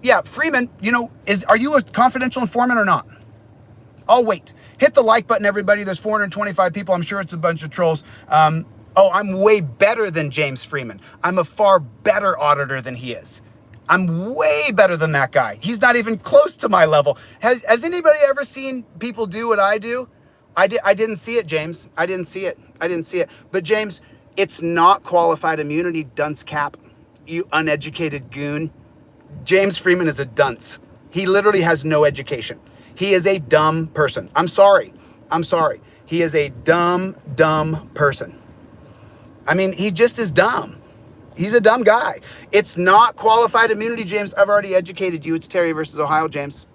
S1: yeah, Freeman, you know, are you a confidential informant or not? I'll wait. Hit the like button, everybody. There's 425 people. I'm sure it's a bunch of trolls. I'm way better than James Freeman. I'm a far better auditor than he is. I'm way better than that guy. He's not even close to my level. Has anybody ever seen people do what I do? I didn't see it, James. I didn't see it. But James, it's not qualified immunity, dunce cap. You uneducated goon. James Freeman is a dunce. He literally has no education. He is a dumb person. I'm sorry. He is a dumb person. I mean, he just is dumb. He's a dumb guy. It's not qualified immunity, James. I've already educated you. It's Terry versus Ohio, James.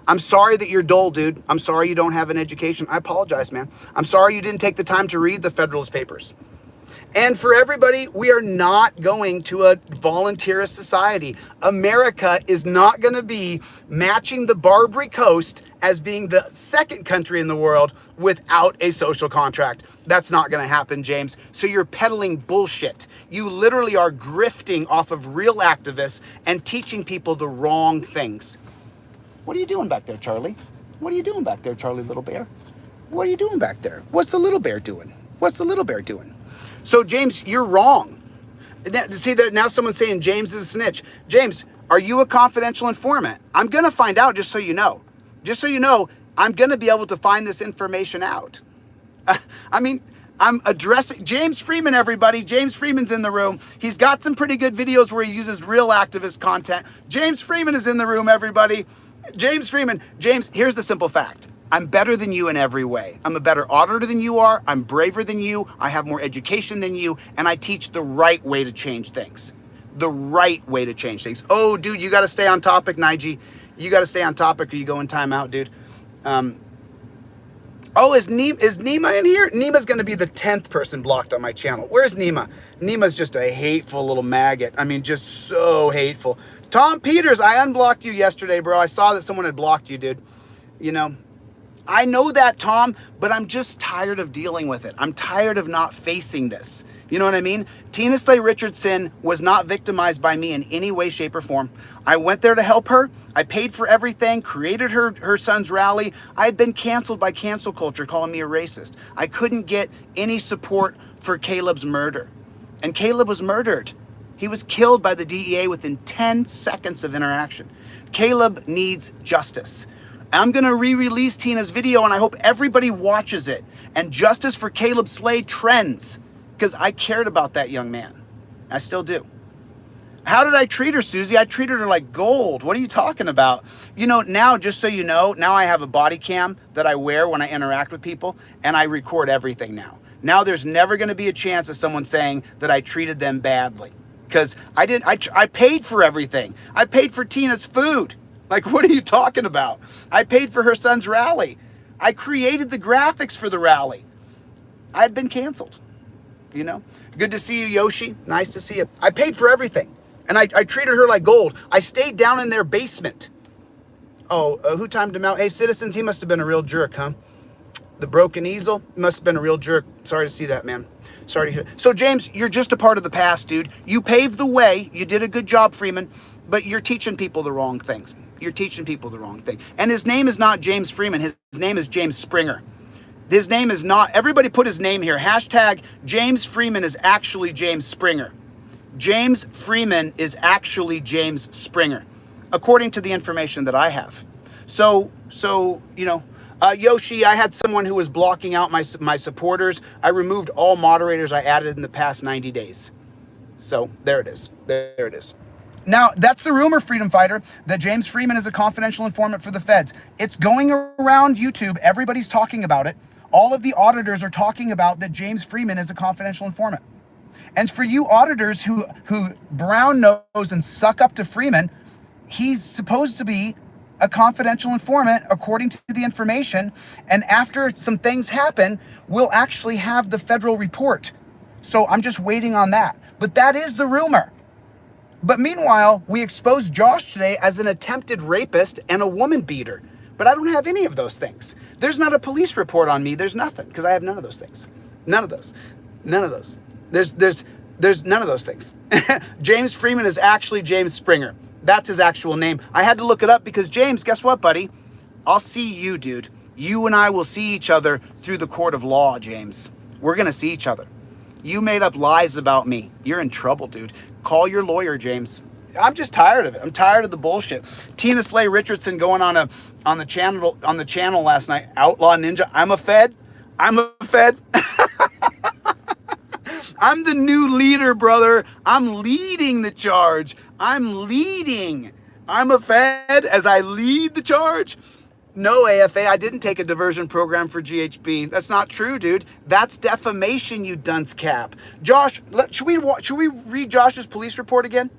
S1: I'm sorry that you're dull, dude. I'm sorry you don't have an education. I apologize, man. I'm sorry you didn't take the time to read the Federalist Papers. And for everybody, we are not going to a volunteerist society. America is not going to be matching the Barbary Coast as being the second country in the world without a social contract. That's not going to happen, James. So you're peddling bullshit. You literally are grifting off of real activists and teaching people the wrong things. What are you doing back there, Charlie? What are you doing back there, Charlie Little Bear? What are you doing back there? What's the little bear doing? So, James, you're wrong. See, now someone's saying James is a snitch. James, are you a confidential informant? I'm going to find out, just so you know. Just so you know, I'm going to be able to find this information out. I mean, I'm addressing James Freeman, everybody. James Freeman's in the room. He's got some pretty good videos where he uses real activist content. James Freeman is in the room, everybody. James Freeman. James, here's the simple fact. I'm better than you in every way. I'm a better auditor than you are. I'm braver than you. I have more education than you. And I teach the right way to change things. The right way to change things. Oh, dude, you got to stay on topic, Nige. You got to stay on topic or you go in timeout, dude. Oh, is Nima in here? Nima's going to be the 10th person blocked on my channel. Where's Nima? Nima's just a hateful little maggot. I mean, just so hateful. Tom Peters, I unblocked you yesterday, bro. I saw that someone had blocked you, dude. You know, I know that, Tom, but I'm just tired of dealing with it. I'm tired of not facing this. You know what I mean? Tina Slay Richardson was not victimized by me in any way, shape, or form. I went there to help her. I paid for everything, created her son's rally. I had been canceled by cancel culture, calling me a racist. I couldn't get any support for Caleb's murder. And Caleb was murdered. He was killed by the DEA within 10 seconds of interaction. Caleb needs justice. I'm going to re-release Tina's video, and I hope everybody watches it. And justice for Caleb Slade trends, because I cared about that young man. I still do. How did I treat her, Susie? I treated her like gold. What are you talking about? You know, now, just so you know, now I have a body cam that I wear when I interact with people, and I record everything now. Now there's never going to be a chance of someone saying that I treated them badly. Because I paid for everything. I paid for Tina's food. Like, what are you talking about? I paid for her son's rally. I created the graphics for the rally. I had been canceled, you know? Good to see you, Yoshi. Nice to see you. I paid for everything, and I treated her like gold. I stayed down in their basement. Oh, who timed him out? Hey, citizens, he must have been a real jerk, huh? The broken easel must have been a real jerk. Sorry to see that, man. Sorry to hear. So, James, you're just a part of the past, dude. You paved the way. You did a good job, Freeman, but you're teaching people the wrong things. You're teaching people the wrong thing. And his name is not James Freeman. His name is James Springer. His name is not, everybody put his name here. Hashtag James Freeman is actually James Springer. James Freeman is actually James Springer, according to the information that I have. So you know, Yoshi, I had someone who was blocking out my supporters. I removed all moderators I added in the past 90 days. So there it is. There it is. Now, that's the rumor, Freedom Fighter, that James Freeman is a confidential informant for the feds. It's going around YouTube. Everybody's talking about it. All of the auditors are talking about that James Freeman is a confidential informant. And for you auditors who brown nose and suck up to Freeman, he's supposed to be a confidential informant according to the information. And after some things happen, we'll actually have the federal report. So I'm just waiting on that. But that is the rumor. But meanwhile, we exposed Josh today as an attempted rapist and a woman beater. But I don't have any of those things. There's not a police report on me. There's nothing, because I have none of those things. None of those. None of those. There's none of those things. James Freeman is actually James Springer. That's his actual name. I had to look it up because, James, guess what, buddy? I'll see you, dude. You and I will see each other through the court of law, James. We're going to see each other. You made up lies about me. You're in trouble, dude. Call your lawyer, James. I'm just tired of it. I'm tired of the bullshit. Tina Slay Richardson going on the channel last night. Outlaw Ninja. I'm a Fed. I'm a Fed. I'm the new leader, brother. I'm leading the charge. I'm leading. I'm a Fed as I lead the charge. No, AFA, I didn't take a diversion program for GHB. That's not true, dude. That's defamation, you dunce cap. Josh, should we read Josh's police report again?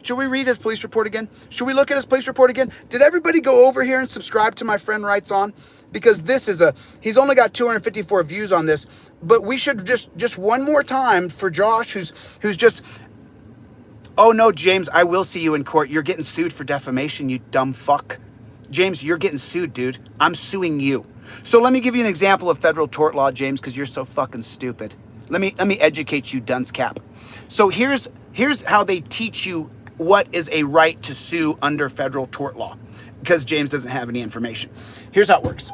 S1: Should we read his police report again? Should we look at his police report again? Did everybody go over here and subscribe to My Friend Writes On? Because this is he's only got 254 views on this, but we should just one more time for Josh, who's just, oh no, James, I will see you in court. You're getting sued for defamation, you dumb fuck. James, you're getting sued, dude. I'm suing you. So let me give you an example of federal tort law, James, because you're so fucking stupid. Let me educate you, dunce cap. So here's how they teach you what is a right to sue under federal tort law, because James doesn't have any information. Here's how it works.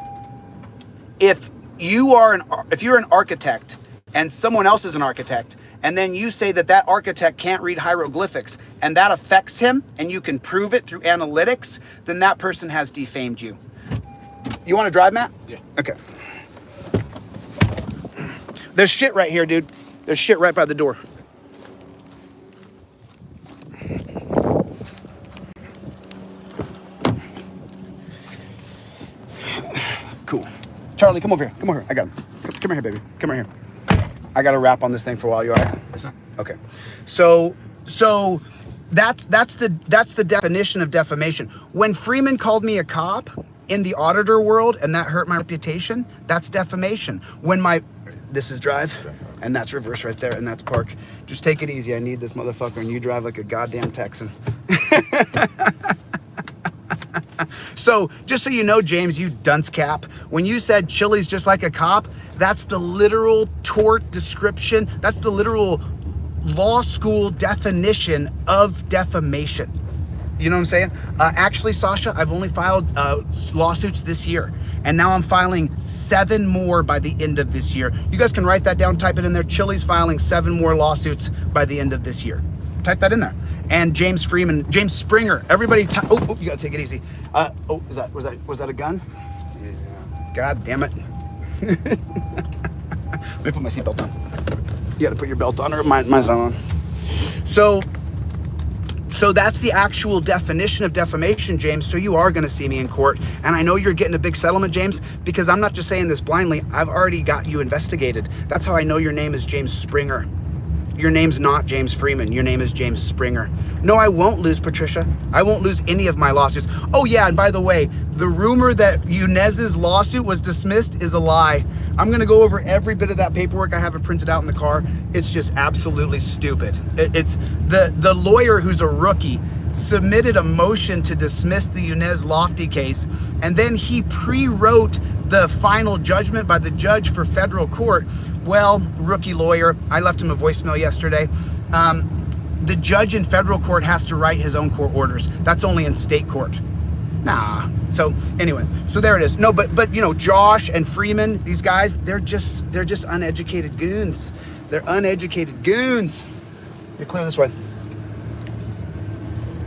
S1: If you're an architect and someone else is an architect, and then you say that architect can't read hieroglyphics, and that affects him, and you can prove it through analytics, then that person has defamed you. You want to drive, Matt?
S5: Yeah.
S1: Okay. There's shit right here, dude. There's shit right by the door. Cool. Charlie, come over here. Come over here. I got him. Come here, baby. Come right here. I got to wrap on this thing for a while. You all right?
S5: Yes, sir.
S1: Okay. So that's the definition of defamation. When Freeman called me a cop in the auditor world and that hurt my reputation, that's defamation. This is drive and that's reverse right there and that's park. Just take it easy. I need this motherfucker and you drive like a goddamn Texan. So, just so you know, James, you dunce cap, when you said Chille's just like a cop, that's the literal tort description. That's the literal law school definition of defamation. You know what I'm saying? Actually, Sasha, I've only filed lawsuits this year, and now I'm filing 7 more by the end of this year. You guys can write that down, type it in there. Chille's filing 7 more lawsuits by the end of this year. Type that in there. And James Freeman, James Springer, everybody. You gotta take it easy. Was that a gun?
S5: Yeah.
S1: God damn it. Let me put my seatbelt on. You gotta put your belt on, or mine's not on. So that's the actual definition of defamation, James. So you are gonna see me in court. And I know you're getting a big settlement, James, because I'm not just saying this blindly. I've already got you investigated. That's how I know your name is James Springer. Your name's not James Freeman. Your name is James Springer. No, I won't lose, Patricia. I won't lose any of my lawsuits. Oh yeah, and by the way, the rumor that Yunez's lawsuit was dismissed is a lie. I'm gonna go over every bit of that paperwork. I have it printed out in the car. It's just absolutely stupid. It's the lawyer, who's a rookie, submitted a motion to dismiss the Yunez Lofty case, and then he pre-wrote the final judgment by the judge for federal court. Well, rookie lawyer, I left him a voicemail yesterday. The judge in federal court has to write his own court orders. That's only in state court. Nah. So anyway, so there it is. No, but you know, Josh and Freeman, these guys, they're just uneducated goons. They're uneducated goons. You clear this way.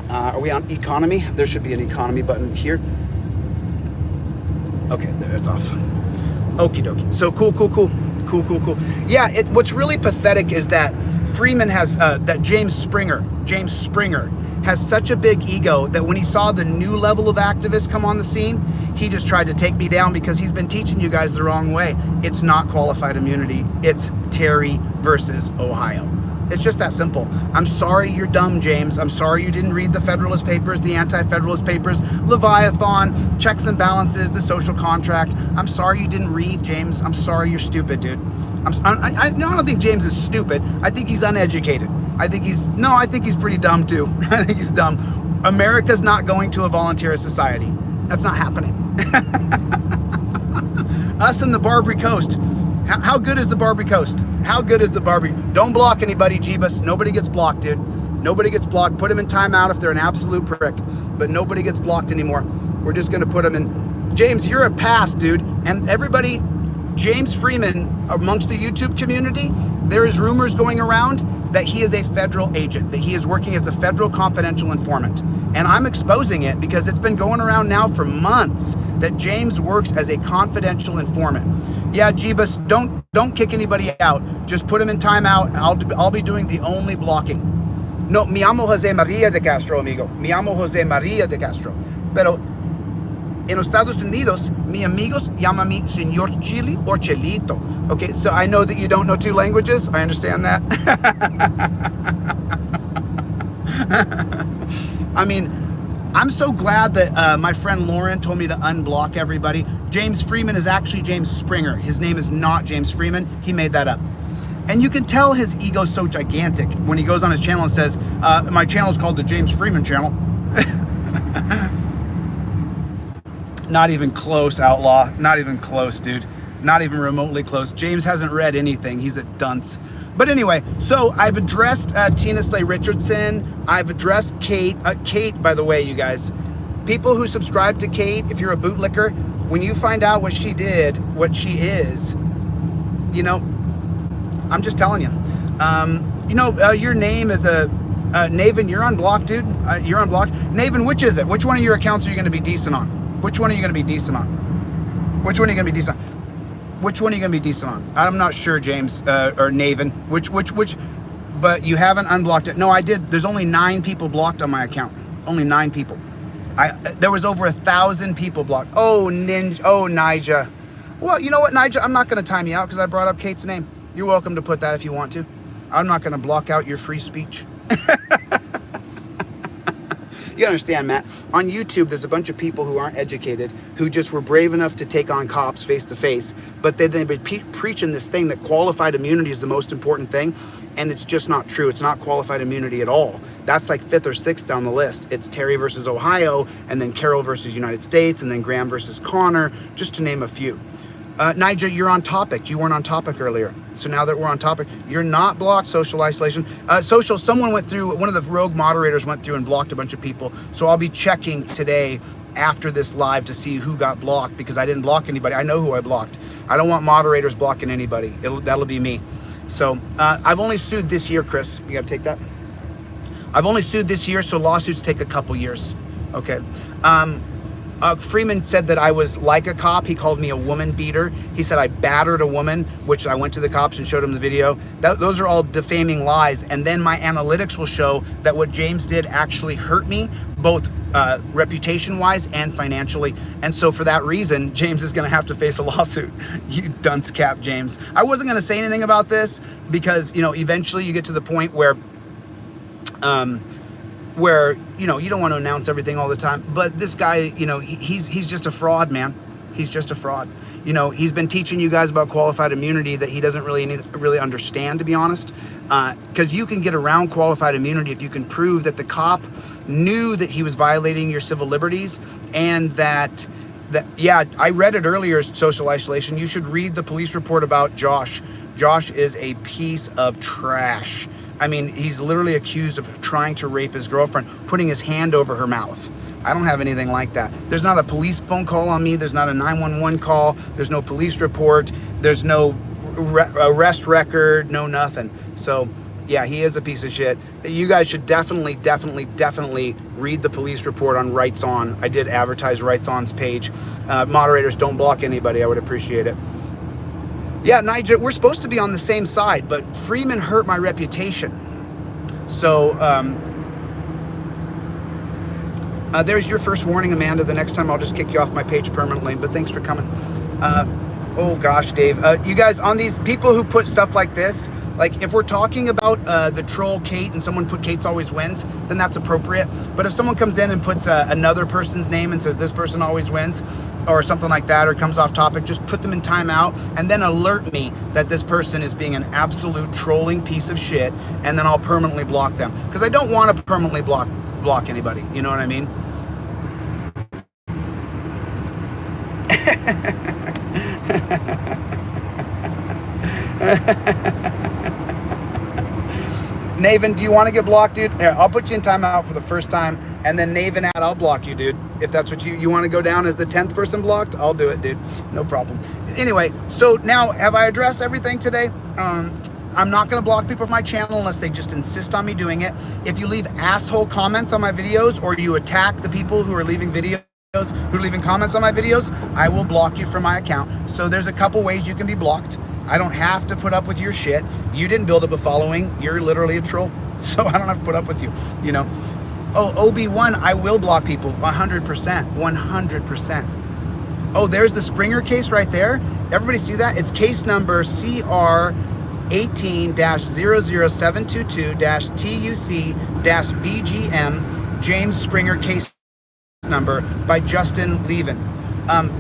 S1: Are we on economy? There should be an economy button here. Okay, there, it's off. Okie dokie. So cool. Yeah, what's really pathetic is that Freeman has, that James Springer has such a big ego that when he saw the new level of activists come on the scene, he just tried to take me down because he's been teaching you guys the wrong way. It's not qualified immunity. It's Terry versus Ohio. It's just that simple. I'm sorry you're dumb, James. I'm sorry you didn't read the Federalist Papers, the Anti-Federalist Papers, Leviathan, Checks and Balances, the Social Contract. I'm sorry you didn't read, James. I'm sorry you're stupid, dude. I don't think James is stupid. I think he's uneducated. I think he's pretty dumb too. I think he's dumb. America's not going to a voluntary society. That's not happening. Us and the Barbary Coast. How good is the Barbary Coast? How good is the Barbary? Don't block anybody, Jeebus. Nobody gets blocked, dude. Nobody gets blocked. Put them in timeout if they're an absolute prick. But nobody gets blocked anymore. We're just going to put them in. James, you're a pass, dude. And everybody, James Freeman, amongst the YouTube community, there is rumors going around that he is a federal agent, that he is working as a federal confidential informant. And I'm exposing it because it's been going around now for months that James works as a confidential informant. Yeah, Jeebus, don't kick anybody out. Just put him in timeout. I'll be doing the only blocking. No, mi amo Jose Maria DeCastro, amigo. Mi amo Jose Maria DeCastro. Pero en los Estados Unidos, mi amigos llaman me Señor Chille or Chillito. Okay, so I know that you don't know two languages. I understand that. I mean, I'm so glad that my friend Lauren told me to unblock everybody. James Freeman is actually James Springer. His name is not James Freeman. He made that up. And you can tell his ego's so gigantic when he goes on his channel and says, my channel is called the James Freeman channel. Not even close, Outlaw. Not even close, dude. Not even remotely close. James hasn't read anything. He's a dunce. But anyway, so I've addressed Tina Slay Richardson. I've addressed Kate. Kate, by the way, you guys, people who subscribe to Kate, if you're a bootlicker, when you find out what she did, what she is, you know, I'm just telling you. Your name is Naven. You're unblocked, dude. You're unblocked. Naven, which is it? Which one of your accounts are you going to be decent on? Which one are you going to be decent on? Which one are you going to be decent on? Which one are you going to be decent on? I'm not sure, James, or Naven. Which, but you haven't unblocked it. No, I did. There's only 9 people blocked on my account. Only 9 people. There was over 1,000 people blocked. Oh, Ninja. Oh, Nija. Well, you know what, Nija? I'm not going to time you out because I brought up Kate's name. You're welcome to put that if you want to. I'm not going to block out your free speech. You understand, Matt? On YouTube, there's a bunch of people who aren't educated, who just were brave enough to take on cops face to face, but they've been preaching this thing that qualified immunity is the most important thing, and it's just not true. It's not qualified immunity at all. That's like 5th or 6th down the list. It's Terry versus Ohio, and then Carroll versus United States, and then Graham versus Connor, just to name a few. Nigel, you're on topic. You weren't on topic earlier. So now that we're on topic, you're not blocked. Social isolation. Someone went through, one of the rogue moderators went through and blocked a bunch of people. So I'll be checking today after this live to see who got blocked because I didn't block anybody. I know who I blocked. I don't want moderators blocking anybody. That'll be me. So I've only sued this year, Chris. You got to take that. I've only sued this year, so lawsuits take a couple years. Okay. Freeman said that I was like a cop. He called me a woman beater. He said I battered a woman, which I went to the cops and showed him the video. Those are all defaming lies. And then my analytics will show that what James did actually hurt me, both reputation-wise and financially. And so for that reason, James is going to have to face a lawsuit. You dunce cap, James. I wasn't going to say anything about this because, you know, eventually you get to the point where you know, you don't want to announce everything all the time, but this guy, you know, he's just a fraud, man. He's just a fraud. You know, he's been teaching you guys about qualified immunity that he doesn't really understand, to be honest, because you can get around qualified immunity if you can prove that the cop knew that he was violating your civil liberties and that yeah, I read it earlier, social isolation. You should read the police report about Josh. Josh is a piece of trash. I mean, he's literally accused of trying to rape his girlfriend, putting his hand over her mouth. I don't have anything like that. There's not a police phone call on me. There's not a 911 call. There's no police report. There's no arrest record, no nothing. So Yeah, he is a piece of shit. You guys should definitely read the police report on Rights On. I did advertise Rights On's page. Moderators, don't block anybody. I would appreciate it. Yeah, Nigel, we're supposed to be on the same side, but Freeman hurt my reputation. So, there's your first warning, Amanda. The next time I'll just kick you off my page permanently, but thanks for coming. Oh gosh, Dave. You guys, on these people who put stuff like this, like if we're talking about the troll Kate and someone put Kate's always wins, then that's appropriate. But if someone comes in and puts another person's name and says this person always wins or something like that, or comes off topic, just put them in timeout and then alert me that this person is being an absolute trolling piece of shit, and then I'll permanently block them. Because I don't want to permanently block anybody. You know what I mean? Naven, do you want to get blocked, dude? Here, I'll put you in timeout for the first time, and then Naven, I'll block you, dude. If that's what you want to go down as the 10th person blocked, I'll do it, dude. No problem. Anyway, so now, have I addressed everything today? I'm not going to block people from my channel unless they just insist on me doing it. If you leave asshole comments on my videos, or you attack the people who are leaving videos, who are leaving comments on my videos, I will block you from my account. So there's a couple ways you can be blocked. I don't have to put up with your shit. You didn't build up a following. You're literally a troll. So I don't have to put up with you, you know. Oh, OB1, I will block people 100%, 100%. Oh, there's the Springer case right there. Everybody see that? It's case number CR 18-0072-TUC-BGM, James Springer case number by Justin Levin.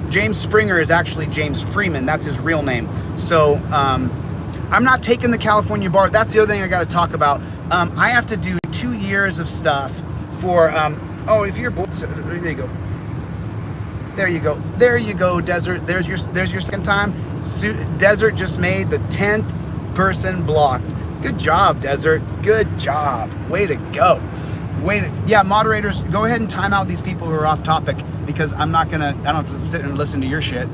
S1: James Springer is actually James Freeman. That's his real name. So I'm not taking the California bar. That's the other thing I got to talk about. I have to do 2 years of stuff for, oh, if you're bored, there you go. There you go. There you go, Desert. There's your second time. Desert just made the 10th person blocked. Good job, Desert. Good job. Way to go. Yeah, moderators, go ahead and time out these people who are off topic, because I don't have to sit and listen to your shit.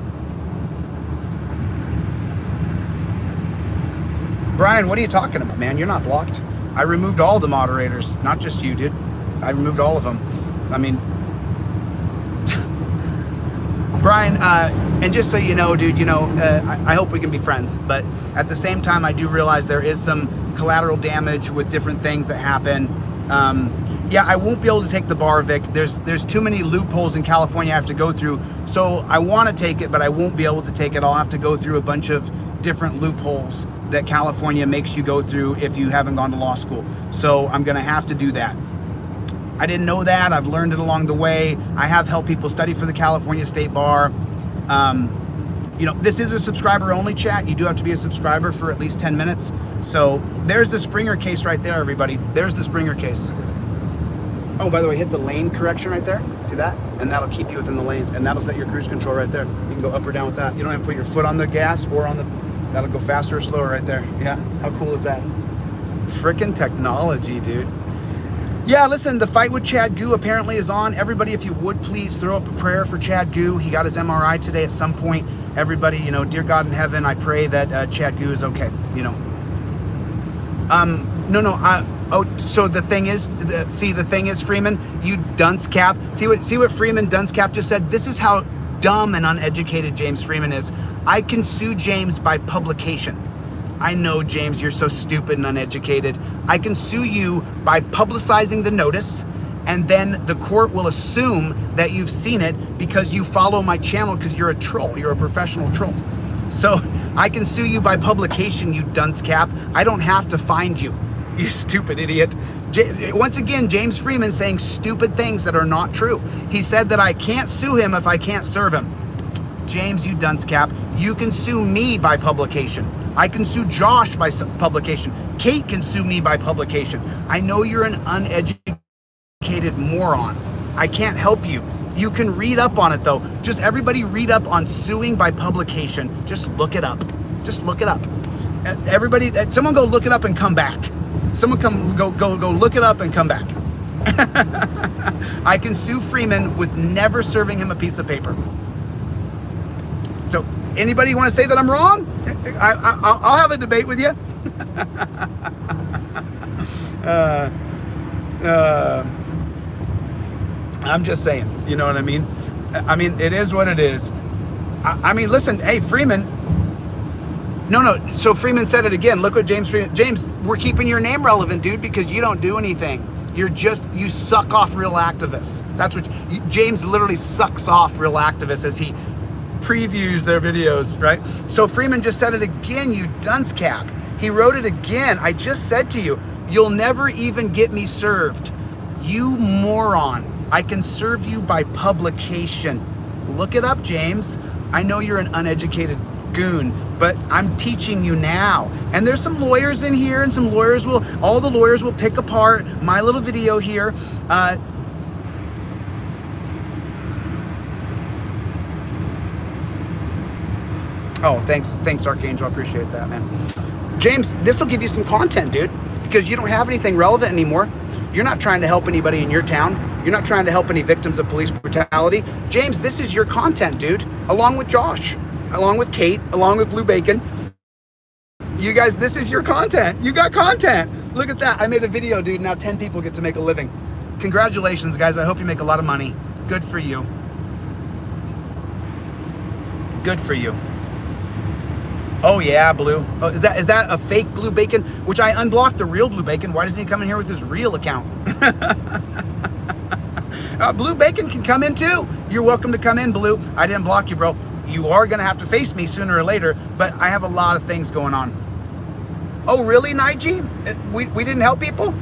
S1: Brian, what are you talking about, man? You're not blocked. I removed all the moderators, not just you, dude. I removed all of them. I mean, Brian, and just so you know, dude, I hope we can be friends, but at the same time, I do realize there is some collateral damage with different things that happen. Yeah, I won't be able to take the bar, Vic. There's too many loopholes in California I have to go through. So I want to take it, but I won't be able to take it. I'll have to go through a bunch of different loopholes that California makes you go through if you haven't gone to law school. So I'm going to have to do that. I didn't know that. I've learned it along the way. I have helped people study for the California State Bar. This is a subscriber only chat. You do have to be a subscriber for at least 10 minutes. So there's the Springer case right there, everybody. There's the Springer case. Oh, by the way, hit the lane correction right there. See that? And that'll keep you within the lanes, and that'll set your cruise control right there. You can go up or down with that. You don't have to put your foot on the gas or on the, that'll go faster or slower right there. Yeah, how cool is that? Frickin' technology, dude. Yeah, listen, the fight with Chad Gu apparently is on. Everybody, if you would please throw up a prayer for Chad Gu. He got his MRI today at some point. Everybody, dear God in heaven, I pray that Chad Gu is okay, So the thing is, Freeman, you dunce cap. See what Freeman dunce cap just said? This is how dumb and uneducated James Freeman is. I can sue James by publication. I know, James, you're so stupid and uneducated. I can sue you by publicizing the notice, and then the court will assume that you've seen it because you follow my channel, because you're a troll. You're a professional troll. So I can sue you by publication, you dunce cap. I don't have to find you. You stupid idiot. Once again, James Freeman saying stupid things that are not true. He said that I can't sue him if I can't serve him. James, you dunce cap. You can sue me by publication. I can sue Josh by publication. Kate can sue me by publication. I know you're an uneducated moron. I can't help you. You can read up on it though. Just everybody read up on suing by publication. Just look it up. Just look it up. Everybody, someone go look it up and come back. Someone go look it up and come back. I can sue Freeman with never serving him a piece of paper. So anybody want to say that I'm wrong? I'll have a debate with you. I'm just saying, you know what I mean? I mean, it is what it is. I mean, listen, hey, Freeman. No. So Freeman said it again. Look what James Freeman. James, we're keeping your name relevant, dude, because you don't do anything. You suck off real activists. That's what James literally sucks off real activists as he previews their videos, right? So Freeman just said it again, you dunce cap. He wrote it again. I just said to you, you'll never even get me served. You moron. I can serve you by publication. Look it up, James. I know you're an uneducated goon, but I'm teaching you now. And there's some lawyers in here, and all the lawyers will pick apart my little video here. Oh, thanks, Archangel. I appreciate that, man. James, this will give you some content, dude, because you don't have anything relevant anymore. You're not trying to help anybody in your town. You're not trying to help any victims of police brutality. James, this is your content, dude, along with Josh, along with Kate, along with Blue Bacon. You guys, this is your content. You got content. Look at that. I made a video, dude. Now 10 people get to make a living. Congratulations, guys. I hope you make a lot of money. Good for you. Good for you. Oh yeah, Blue. Oh, is that a fake Blue Bacon? Which I unblocked the real Blue Bacon. Why doesn't he come in here with his real account? Blue Bacon can come in too. You're welcome to come in, Blue. I didn't block you, bro. You are gonna have to face me sooner or later, but I have a lot of things going on. Oh really, Nige? We didn't help people?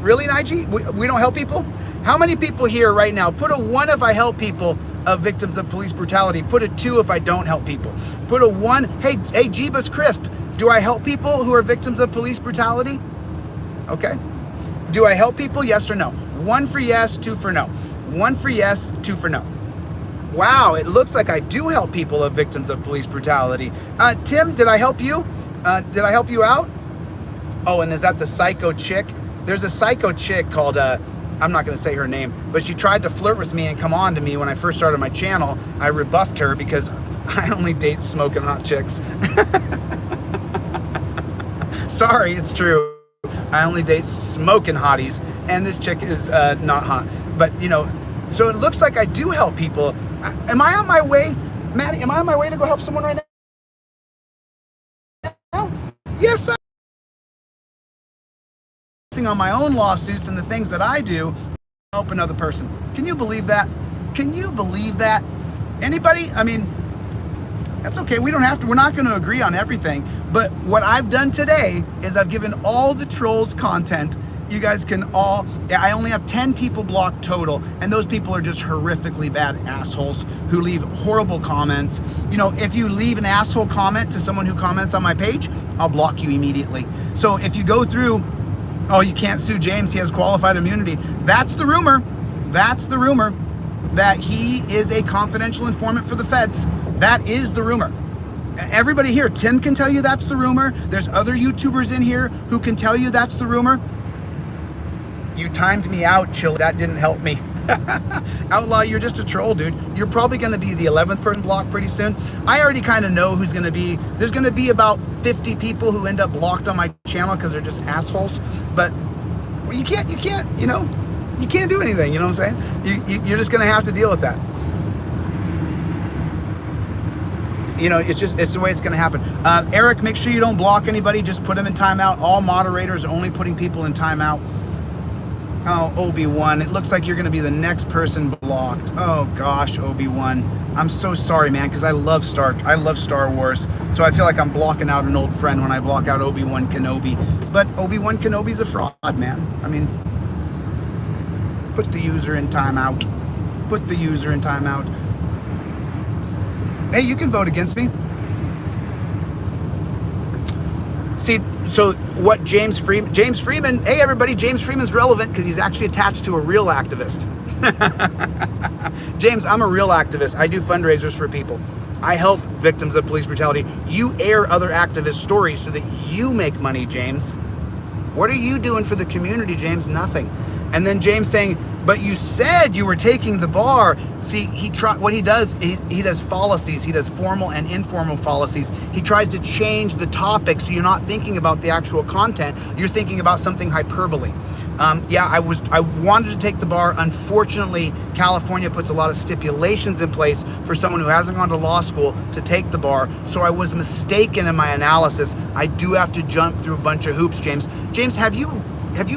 S1: Really, Nige? We don't help people? How many people here right now? Put a 1 if I help people of victims of police brutality. Put a 2 if I don't help people. Put a 1. Hey, Jeebus Crisp, do I help people who are victims of police brutality? Okay. Do I help people? Yes or no? 1 for yes, 2 for no. 1 for yes, 2 for no. Wow, it looks like I do help people of victims of police brutality. Tim, did I help you? Did I help you out? Oh, and is that the psycho chick? There's a psycho chick called, I'm not gonna say her name, but she tried to flirt with me and come on to me when I first started my channel. I rebuffed her because I only date smoking hot chicks. Sorry, it's true. I only date smoking hotties, and this chick is not hot. But you know, so it looks like I do help people. Am I on my way, Maddie? Am I on my way to go help someone right now? Yes, on my own lawsuits and the things that I do, help another person. Can you believe that? Can you believe that? Anybody? I mean, that's okay. We don't have to. We're not going to agree on everything. But what I've done today is I've given all the trolls content. You guys can all, I only have 10 people blocked total, and those people are just horrifically bad assholes who leave horrible comments. You know, if you leave an asshole comment to someone who comments on my page, I'll block you immediately. So if you go through, oh, you can't sue James, he has qualified immunity. That's the rumor. That's the rumor, that he is a confidential informant for the feds. That is the rumor. Everybody here, Tim can tell you that's the rumor. There's other YouTubers in here who can tell you that's the rumor. You timed me out, Chille. That didn't help me. Outlaw, you're just a troll, dude. You're probably going to be the 11th person blocked pretty soon. I already kind of know who's going to be. There's going to be about 50 people who end up blocked on my channel because they're just assholes. But you can't, you know, you can't do anything. You know what I'm saying? You're just going to have to deal with that. You know, it's the way it's going to happen. Eric, make sure you don't block anybody. Just put them in timeout. All moderators are only putting people in timeout. Oh, Obi-Wan, it looks like you're going to be the next person blocked. Oh gosh, Obi-Wan, I'm so sorry, man, because I love Star Wars, so I feel like I'm blocking out an old friend when I block out Obi-Wan Kenobi. But Obi-Wan Kenobi's a fraud, man. I mean, put the user in timeout. Put the user in timeout. Hey, you can vote against me. See, so what James Freeman, hey everybody, James Freeman's relevant because he's actually attached to a real activist. James, I'm a real activist. I do fundraisers for people. I help victims of police brutality. You air other activist stories so that you make money, James. What are you doing for the community, James? Nothing. And then James saying, but you said you were taking the bar. See, what he does, he does fallacies. He does formal and informal fallacies. He tries to change the topic so you're not thinking about the actual content. You're thinking about something hyperbole. Yeah, I wanted to take the bar. Unfortunately, California puts a lot of stipulations in place for someone who hasn't gone to law school to take the bar. So I was mistaken in my analysis. I do have to jump through a bunch of hoops, James. James, have you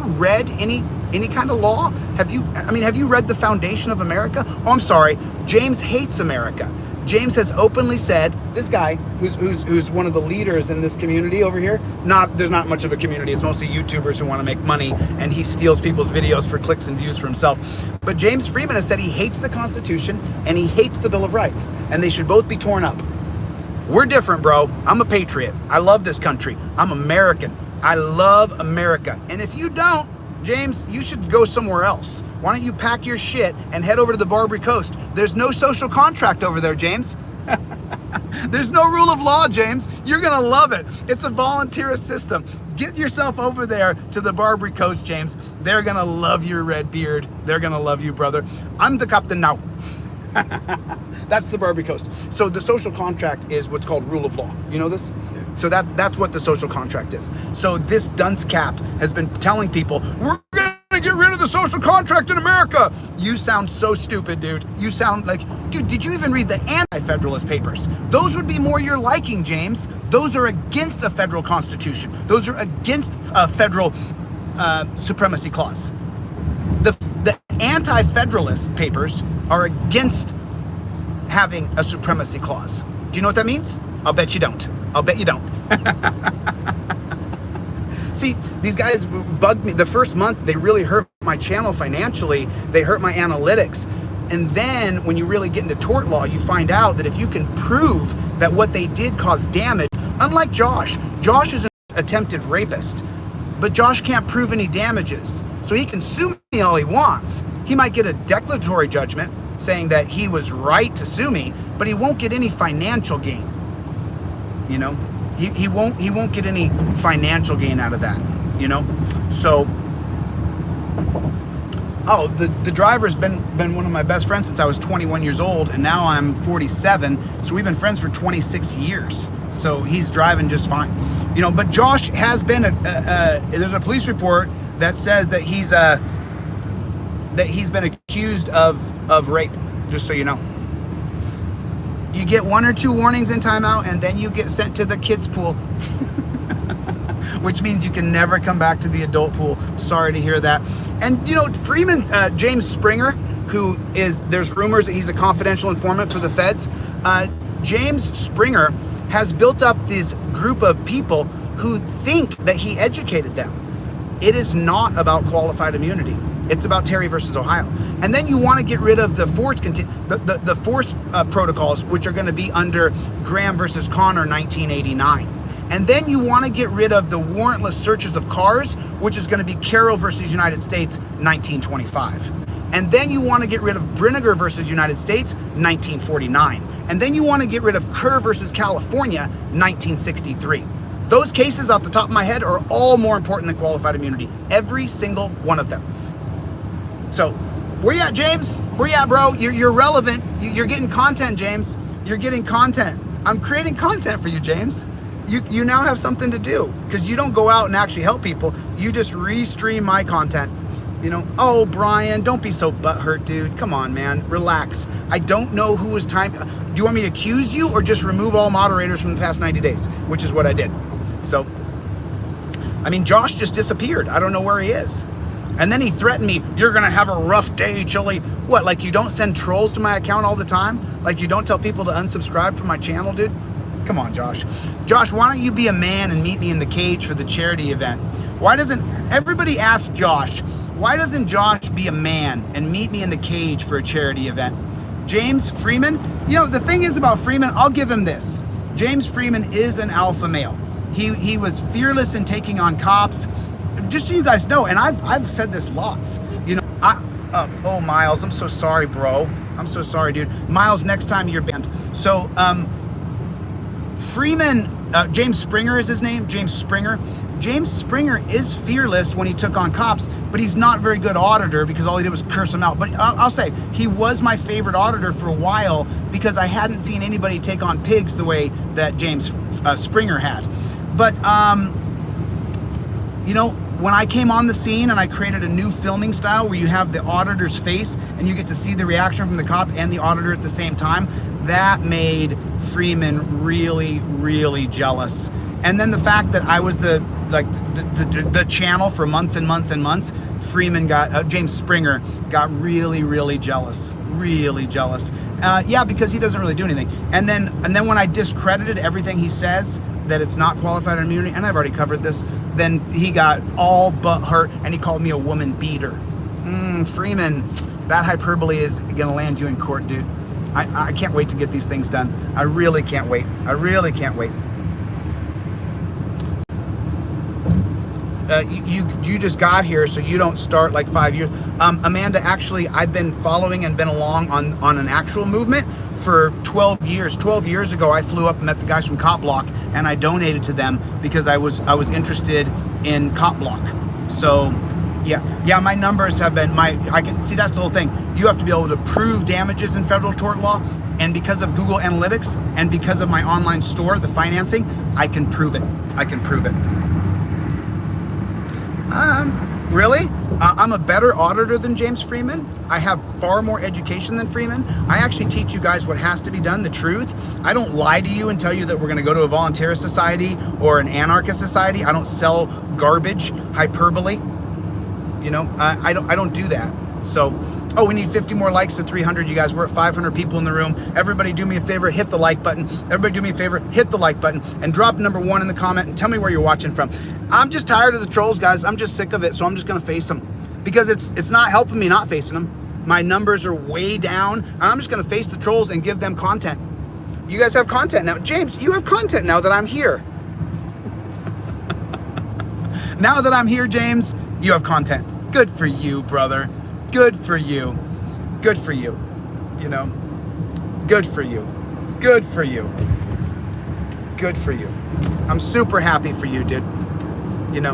S1: read any kind of law? Have you read The Foundation of America? Oh, I'm sorry. James hates America. James has openly said, this guy who's one of the leaders in this community over here, there's not much of a community, it's mostly YouTubers who want to make money, and he steals people's videos for clicks and views for himself. But James Freeman has said he hates the Constitution and he hates the Bill of Rights, and they should both be torn up. We're different, bro. I'm a patriot. I love this country. I'm American. I love America. And if you don't, James, you should go somewhere else. Why don't you pack your shit and head over to the Barbary Coast? There's no social contract over there, James. There's no rule of law, James. You're gonna love it. It's a volunteerist system. Get yourself over there to the Barbary Coast, James. They're gonna love your red beard. They're gonna love you, brother. I'm the captain now. That's the Barbary Coast. So the social contract is what's called rule of law. You know this? So that's what the social contract is. So this dunce cap has been telling people, we're gonna get rid of the social contract in America. You sound so stupid, dude. You sound like, dude, did you even read the anti-federalist papers? Those would be more your liking, James. Those are against a federal constitution. Those are against a federal supremacy clause. The anti-federalist papers are against having a supremacy clause. Do you know what that means? I'll bet you don't. I'll bet you don't. See, these guys bugged me. The first month, they really hurt my channel financially. They hurt my analytics. And then when you really get into tort law, you find out that if you can prove that what they did caused damage, unlike Josh is an attempted rapist, but Josh can't prove any damages. So he can sue me all he wants. He might get a declaratory judgment saying that he was right to sue me, but he won't get any financial gain. You know, he won't get any financial gain out of that, you know? So, oh, the driver's been one of my best friends since I was 21 years old, and now I'm 47, so we've been friends for 26 years. So he's driving just fine. You know, but Josh has been, there's a police report that says that he's been accused of rape, just so you know. You get 1 or 2 warnings in timeout, and then you get sent to the kids pool. Which means you can never come back to the adult pool. Sorry to hear that. And you know, Freeman, James Springer, there's rumors that he's a confidential informant for the feds. James Springer has built up this group of people who think that he educated them. It is not about qualified immunity. It's about Terry versus Ohio. And then you want to get rid of the force protocols, which are going to be under Graham versus Connor 1989. And then you want to get rid of the warrantless searches of cars, which is going to be Carroll versus United States 1925. And then you want to get rid of Brinegar versus United States 1949. And then you want to get rid of Kerr versus California 1963. Those cases off the top of my head are all more important than qualified immunity. Every single one of them. So, where you at, James? Where you at, bro? You're relevant. You're getting content, James. You're getting content. I'm creating content for you, James. You now have something to do, because you don't go out and actually help people. You just restream my content. You know, oh, Brian, don't be so butthurt, dude. Come on, man. Relax. I don't know who was time. Do you want me to accuse you or just remove all moderators from the past 90 days? Which is what I did. So, I mean, Josh just disappeared. I don't know where he is. And then he threatened me, you're gonna have a rough day, Chille. What, like you don't send trolls to my account all the time? Like you don't tell people to unsubscribe from my channel, dude? Come on, Josh. Josh, why don't you be a man and meet me in the cage for the charity event? Why doesn't, everybody ask Josh, why doesn't Josh be a man and meet me in the cage for a charity event? James Freeman, you know, the thing is about Freeman, I'll give him this. James Freeman is an alpha male. He was fearless in taking on cops. Just so you guys know, and I've said this lots, you know, oh, Miles, I'm so sorry, bro. I'm so sorry, dude. Miles, next time you're banned. So, Freeman, James Springer is his name, James Springer. James Springer is fearless when he took on cops, but he's not a very good auditor because all he did was curse them out. But I'll say he was my favorite auditor for a while because I hadn't seen anybody take on pigs the way that James Springer had. But you know, when I came on the scene and I created a new filming style where you have the auditor's face and you get to see the reaction from the cop and the auditor at the same time, that made Freeman really, really jealous. And then the fact that I was the channel for months and months and months, James Springer got really, really jealous. Really jealous. Yeah, because he doesn't really do anything. And then when I discredited everything he says, that it's not qualified immunity, and I've already covered this, then he got all but hurt and he called me a woman beater. Freeman, that hyperbole is gonna land you in court, dude. I can't wait to get these things done. I really can't wait. I really can't wait. You just got here, so you don't start like 5 years. Amanda, actually, I've been following and been along on an actual movement for 12 years. 12 years ago, I flew up and met the guys from Cop Block, and I donated to them because I was interested in Cop Block. So, yeah, my numbers have been I can see that's the whole thing. You have to be able to prove damages in federal tort law, and because of Google Analytics and because of my online store, the financing, I can prove it. I can prove it. Really? I'm a better auditor than James Freeman. I have far more education than Freeman. I actually teach you guys what has to be done, the truth. I don't lie to you and tell you that we're gonna go to a volunteer society or an anarchist society. I don't sell garbage, hyperbole. You know, I don't do that. So, oh, we need 50 more likes to 300, you guys. We're at 500 people in the room. Everybody do me a favor, hit the like button. Everybody do me a favor, hit the like button and drop number 1 in the comment and tell me where you're watching from. I'm just tired of the trolls, guys. I'm just sick of it, so I'm just gonna face them because it's not helping me not facing them. My numbers are way down. I'm just gonna face the trolls and give them content. You guys have content now. James, you have content now that I'm here. Now that I'm here, James, you have content. Good for you, brother. Good for you. Good for you. You know, good for you. Good for you. Good for you. I'm super happy for you, dude. You know,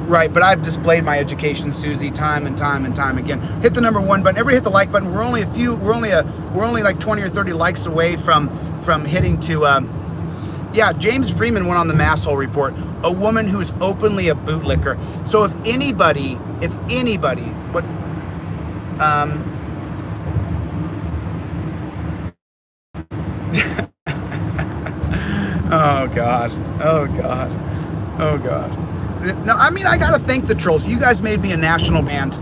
S1: right, but I've displayed my education, Susie, time and time and time again. Hit the number 1 button. Everybody hit the like button. We're only like 20 or 30 likes away from hitting to yeah, James Freeman went on the Masshole Report, a woman who's openly a bootlicker. So if anybody, what's oh God. No, I mean, I gotta thank the trolls. You guys made me a national brand.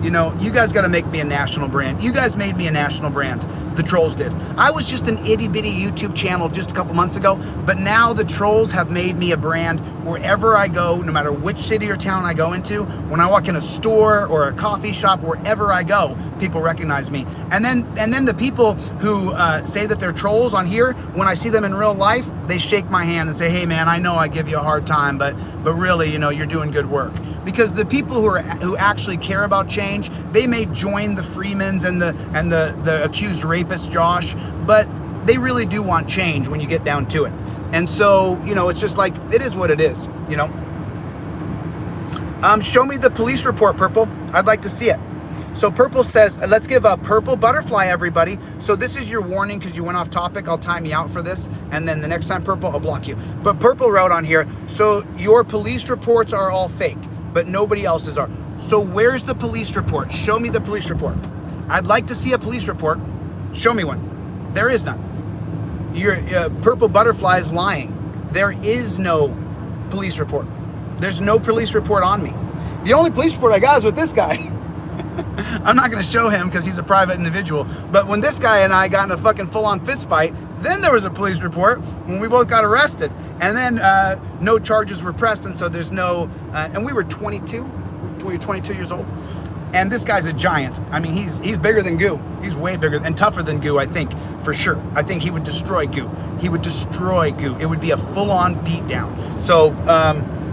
S1: You know, you guys gotta make me a national brand. You guys made me a national brand. The trolls did. I was just an itty bitty YouTube channel just a couple months ago, but now the trolls have made me a brand wherever I go, no matter which city or town I go into. When I walk in a store or a coffee shop, wherever I go, people recognize me. And then the people who say that they're trolls on here, when I see them in real life, they shake my hand and say, "Hey man, I know I give you a hard time, but really, you know, you're doing good work." Because the people who actually care about change, they may join the Freemans and the accused rapist Josh, but they really do want change when you get down to it. And so, you know, it's just like, it is what it is, you know. Show me the police report, Purple. I'd like to see it. So Purple says, let's give a Purple Butterfly, everybody. So this is your warning because you went off topic. I'll time you out for this. And then the next time, Purple, I'll block you. But Purple wrote on here, so your police reports are all fake, but nobody else's are. So where's the police report? Show me the police report. I'd like to see a police report. Show me one. There is none. Your Purple Butterfly is lying. There is no police report. There's no police report on me. The only police report I got is with this guy. I'm not going to show him because he's a private individual. But when this guy and I got in a fucking full-on fist fight, then there was a police report when we both got arrested. And then no charges were pressed, and so there's no... and we were 22. We were 22 years old. And this guy's a giant. I mean, he's bigger than Goo. He's way bigger and tougher than Goo, I think, for sure. I think he would destroy Goo. He would destroy Goo. It would be a full-on beatdown. So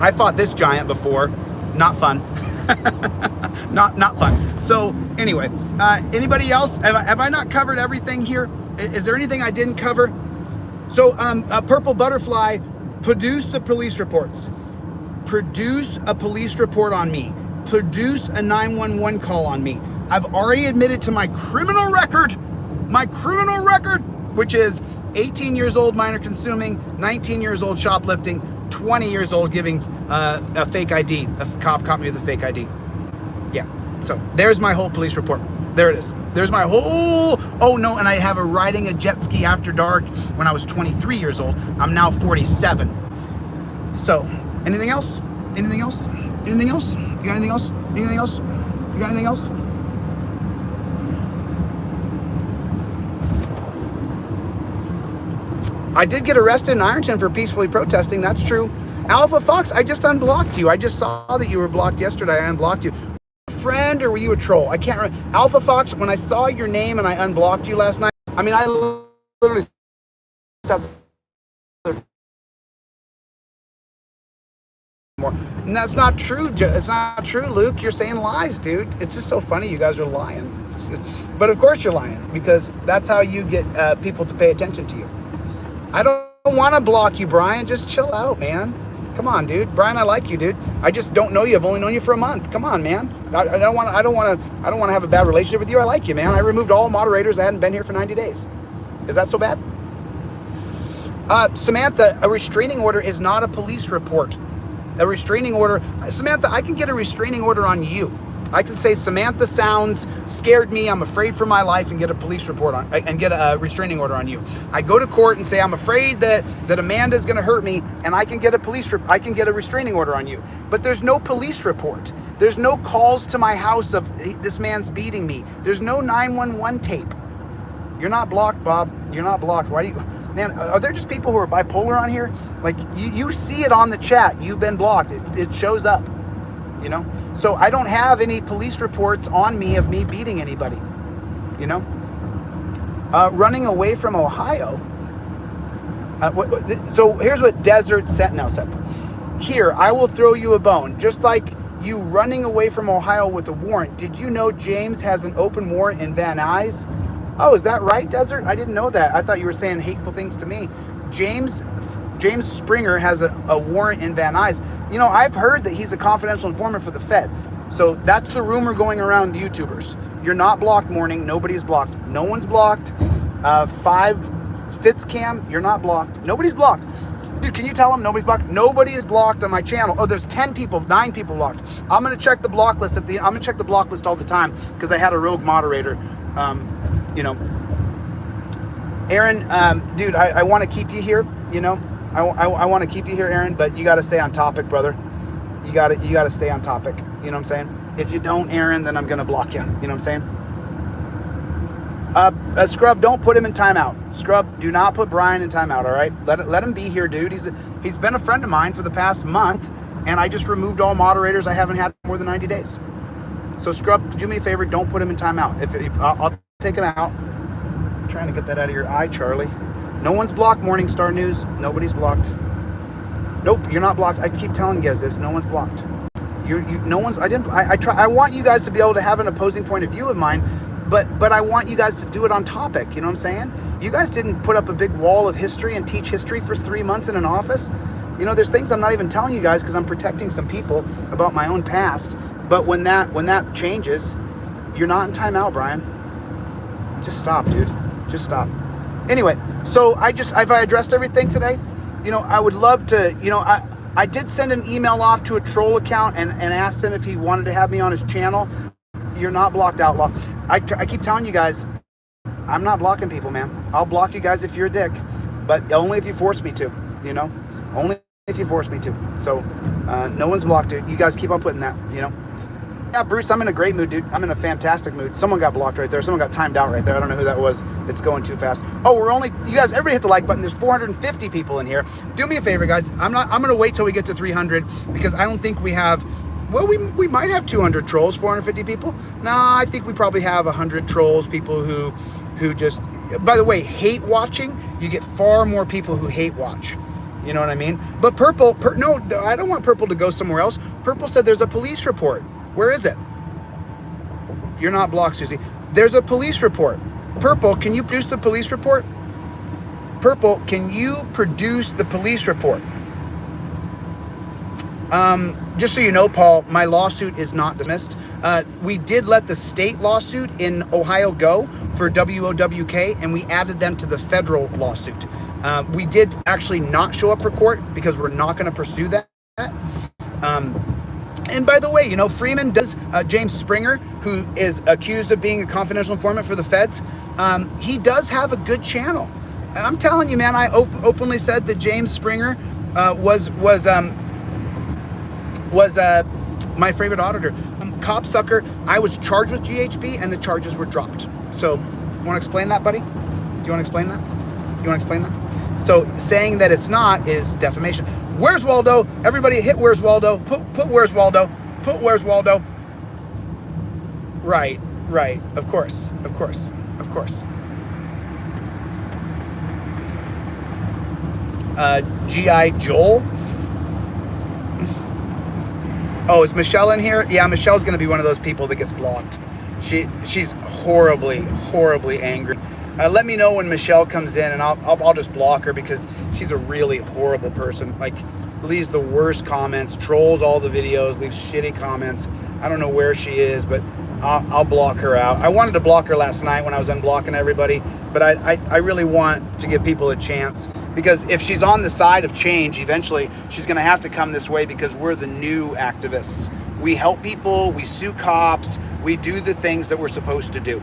S1: I fought this giant before. Not fun. not fun. So anyway, anybody else? Have I not covered everything here? Is there anything I didn't cover? So Purple Butterfly Produce the police reports. Produce a police report on me. Produce a 911 call on me. I've already admitted to my criminal record, which is 18 years old minor consuming, 19 years old shoplifting, 20 years old giving a fake ID. A cop caught me with a fake ID. Yeah, so there's my whole police report. There it is. There's my whole, oh no, and I have a riding a jet ski after dark when I was 23 years old. I'm now 47. So, anything else? Anything else? Anything else? You got anything else? Anything else? You got anything else? I did get arrested in Ironton for peacefully protesting. That's true. Alpha Fox, I just unblocked you. I just saw that you were blocked yesterday. I unblocked you. Friend, or were you a troll? I can't remember. Alpha Fox, when I saw your name and I unblocked you last night, I mean, I literally sat there more. And that's not true. It's not true, Luke. You're saying lies, dude. It's just so funny. You guys are lying. But of course you're lying, because that's how you get people to pay attention to you. I don't want to block you, Brian. Just chill out, man. Come on, dude. Brian, I like you, dude. I just don't know you. I've only known you for a month. Come on, man. I don't want to have a bad relationship with you. I like you, man. I removed all moderators. I hadn't been here for 90 days. Is that so bad? Samantha, a restraining order is not a police report. A restraining order, Samantha, I can get a restraining order on you. I can say Samantha Sounds scared me, I'm afraid for my life, and get a police report on, and get a restraining order on you. I go to court and say I'm afraid that Amanda's going to hurt me, and I can get a restraining order on you. But there's no police report. There's no calls to my house of this man's beating me. There's no 911 tape. You're not blocked, Bob. You're not blocked. Why do you, man? Are there just people who are bipolar on here? Like you see it on the chat. You've been blocked. It shows up. You know, so I don't have any police reports on me of me beating anybody, you know. Running away from Ohio. So here's what Desert Sentinel said. Here, I will throw you a bone. Just like you running away from Ohio with a warrant. Did you know James has an open warrant in Van Nuys? Oh, is that right, Desert? I didn't know that. I thought you were saying hateful things to me. James Springer has a warrant in Van Nuys. You know, I've heard that he's a confidential informant for the feds. So that's the rumor going around the YouTubers. You're not blocked, Morning. Nobody's blocked. No one's blocked. Fitzcam, you're not blocked. Nobody's blocked. Dude, can you tell them nobody's blocked? Nobody is blocked on my channel. Oh, there's 9 people blocked. I'm gonna check the block list I'm gonna check the block list all the time because I had a rogue moderator. You know, Aaron, dude, I want to keep you here. You know, I want to keep you here, Aaron, but you got to stay on topic, brother. You got to stay on topic. You know what I'm saying? If you don't, Aaron, then I'm gonna block you. You know what I'm saying? Scrub, don't put him in timeout. Scrub, do not put Brian in timeout. All right, let him be here, dude. He's been a friend of mine for the past month, and I just removed all moderators I haven't had more than 90 days. So Scrub, do me a favor, don't put him in timeout. I'll take him out. I'm trying to get that out of your eye, Charlie. No one's blocked. Morningstar News. Nobody's blocked. Nope, you're not blocked. I keep telling you guys this. No one's blocked. No one's. I want you guys to be able to have an opposing point of view of mine, but I want you guys to do it on topic. You know what I'm saying? You guys didn't put up a big wall of history and teach history for 3 months in an office. You know, there's things I'm not even telling you guys because I'm protecting some people about my own past. But when that changes, you're not in timeout, Brian. Just stop, dude. Just stop. Anyway, so have I addressed everything today? You know, I would love to, you know, I did send an email off to a troll account and asked him if he wanted to have me on his channel. You're not blocked, Outlaw. I keep telling you guys, I'm not blocking people, man. I'll block you guys if you're a dick, but only if you force me to, you know? Only if you force me to. So, no one's blocked, dude. You guys keep on putting that, you know? Yeah, Bruce, I'm in a great mood, dude. I'm in a fantastic mood. Someone got blocked right there. Someone got timed out right there. I don't know who that was. It's going too fast. Oh, you guys, everybody hit the like button. There's 450 people in here. Do me a favor, guys. I'm going to wait till we get to 300 because I don't think we have, well, we might have 200 trolls, 450 people. No, I think we probably have 100 trolls, people who just, by the way, hate watching. You get far more people who hate watch. You know what I mean? But no, I don't want Purple to go somewhere else. Purple said there's a police report. Where is it? You're not blocked, Susie. There's a police report. Purple, can you produce the police report? Purple, can you produce the police report? Just so you know, Paul, my lawsuit is not dismissed. We did let the state lawsuit in Ohio go for WOWK, and we added them to the federal lawsuit. We did actually not show up for court because we're not going to pursue that. And by the way, you know, Freeman does, James Springer, who is accused of being a confidential informant for the feds, he does have a good channel. I'm telling you, man, I openly said that James Springer was my favorite auditor. Copsucker, I was charged with GHB and the charges were dropped. So, you want to explain that, buddy? Do you want to explain that? You want to explain that? So, saying that it's not is defamation. Where's Waldo? Everybody hit Where's Waldo. Put Where's Waldo. Put Where's Waldo. Right. Of course. G.I. Joel. Oh, is Michelle in here? Yeah, Michelle's going to be one of those people that gets blocked. She's horribly angry. Let me know when Michelle comes in, and I'll just block her because she's a really horrible person. Like, leaves the worst comments, trolls all the videos, leaves shitty comments. I don't know where she is, but I'll block her out. I wanted to block her last night when I was unblocking everybody, but I really want to give people a chance, because if she's on the side of change, eventually she's going to have to come this way, because we're the new activists. We help people, we sue cops, we do the things that we're supposed to do.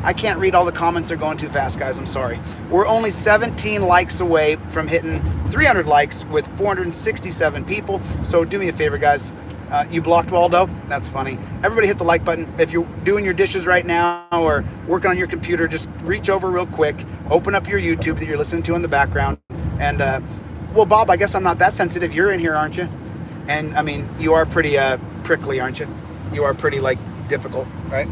S1: I can't read all the comments, they're going too fast, guys, I'm sorry. We're only 17 likes away from hitting 300 likes with 467 people, so do me a favor, guys. You blocked Waldo? That's funny. Everybody hit the like button. If you're doing your dishes right now or working on your computer, just reach over real quick, open up your YouTube that you're listening to in the background, and, well, Bob, I guess I'm not that sensitive. You're in here, aren't you? And, I mean, you are pretty prickly, aren't you? You are pretty, like, difficult, right?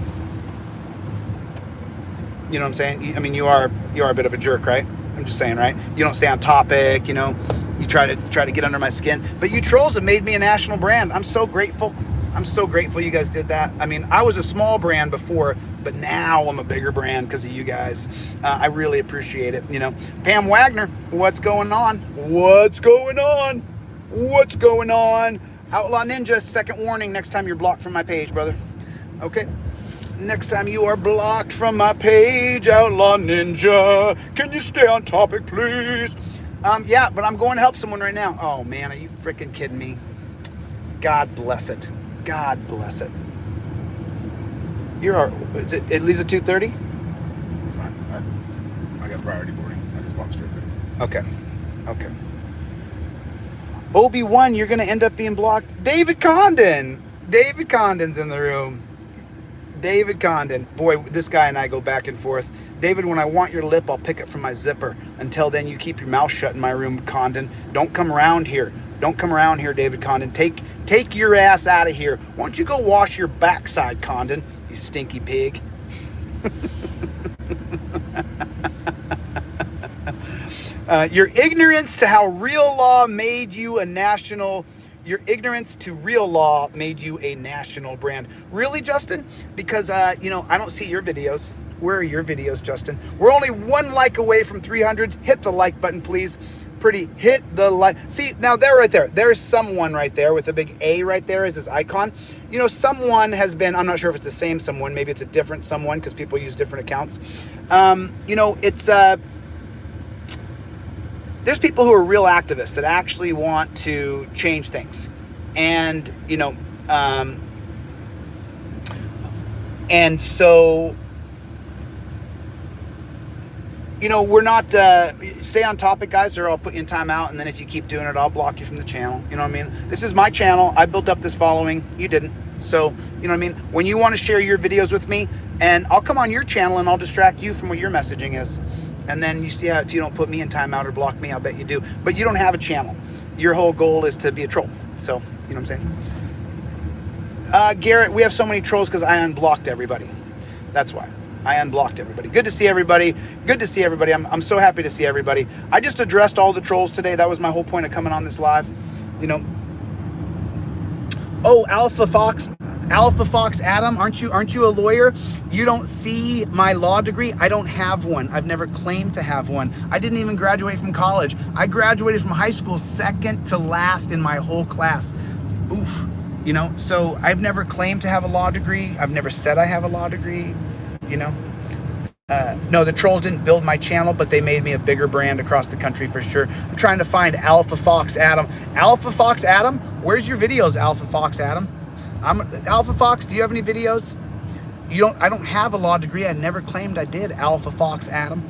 S1: You know what I'm saying? I mean, you are a bit of a jerk, right? I'm just saying, right? You don't stay on topic, you know? You try to get under my skin. But you trolls have made me a national brand. I'm so grateful. I'm so grateful you guys did that. I mean, I was a small brand before, but now I'm a bigger brand because of you guys. I really appreciate it, you know. Pam Wagner, what's going on? What's going on? What's going on? Outlaw Ninja, second warning next time you're blocked from my page, brother. Okay. Next time you are blocked from my page, Outlaw Ninja, can you stay on topic, please? Yeah, but I'm going to help someone right now. Oh, man, are you freaking kidding me? God bless it. God bless it. Is it leaves at 2:30?
S5: Fine. I got priority boarding. I just walked straight through.
S1: Okay. Obi-Wan, you're going to end up being blocked. David Condon. David Condon's in the room. David Condon. Boy, this guy and I go back and forth. David, when I want your lip, I'll pick it from my zipper. Until then, you keep your mouth shut in my room, Condon. Don't come around here. Don't come around here, David Condon. Take your ass out of here. Why don't you go wash your backside, Condon, you stinky pig. Your ignorance to how real law made you a national... Your ignorance to real law made you a national brand. Really, Justin? Because, you know, I don't see your videos. Where are your videos, Justin? We're only one like away from 300. Hit the like button, please. Pretty, hit the like. See, now there, right there. There's someone right there with a big A right there as his icon. You know, someone has been, I'm not sure if it's the same someone. Maybe it's a different someone because people use different accounts. You know, it's... There's people who are real activists that actually want to change things. And, you know, and so, you know, we're not, stay on topic, guys, or I'll put you in timeout. And then if you keep doing it, I'll block you from the channel. You know what I mean? This is my channel. I built up this following. You didn't. So, you know what I mean? When you want to share your videos with me, and I'll come on your channel and I'll distract you from what your messaging is. And then you see how if you don't put me in timeout or block me, I'll bet you do. But you don't have a channel. Your whole goal is to be a troll. So, you know what I'm saying? Garrett, we have so many trolls because I unblocked everybody. That's why. I unblocked everybody. Good to see everybody. Good to see everybody. I'm so happy to see everybody. I just addressed all the trolls today. That was my whole point of coming on this live. You know. Oh, Alpha Fox Adam, aren't you a lawyer? You don't see my law degree? I don't have one. I've never claimed to have one. I didn't even graduate from college. I graduated from high school second to last in my whole class. Oof. You know, so I've never claimed to have a law degree. I've never said I have a law degree, you know. No, the trolls didn't build my channel, but they made me a bigger brand across the country for sure. I'm trying to find Alpha Fox Adam. Alpha Fox Adam? Where's your videos, Alpha Fox Adam? Alpha Fox, do you have any videos? I don't have a law degree. I never claimed I did, Alpha Fox Adam.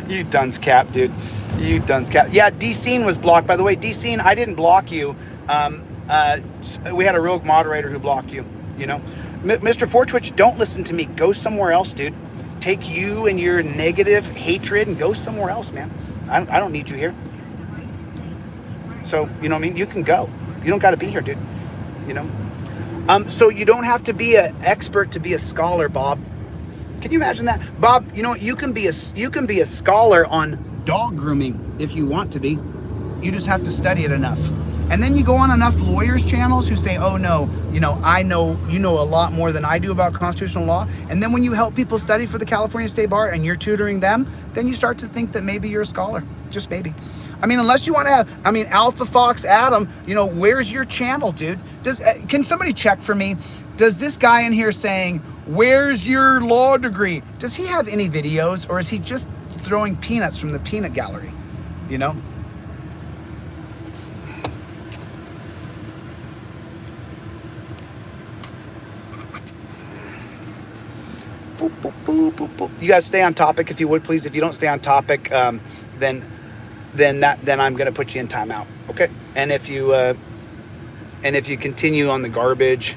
S1: You dunce cap, dude. You dunce cap. Yeah, D-Scene was blocked. By the way, D-Scene, I didn't block you. We had a rogue moderator who blocked you, you know. Mr. Fortwitch, don't listen to me. Go somewhere else, dude. Take you and your negative hatred and go somewhere else, man. I don't need you here. So, you know what I mean? You can go. You don't got to be here, dude. You know? So you don't have to be an expert to be a scholar, Bob. Can you imagine that? Bob, you know what? You can be a scholar on dog grooming if you want to be. You just have to study it enough. And then you go on enough lawyers' channels who say, oh no, you know you know a lot more than I do about constitutional law. And then when you help people study for the California State Bar and you're tutoring them, then you start to think that maybe you're a scholar. Just maybe. I mean, unless you want to have, I mean, Alpha Fox Adam, you know, where's your channel, dude? Can somebody check for me? Does this guy in here saying, where's your law degree? Does he have any videos, or is he just throwing peanuts from the peanut gallery? You know? Boop, boop, boop, boop, boop. You guys stay on topic if you would, please. If you don't stay on topic, then I'm gonna put you in timeout, okay? And if you continue on the garbage,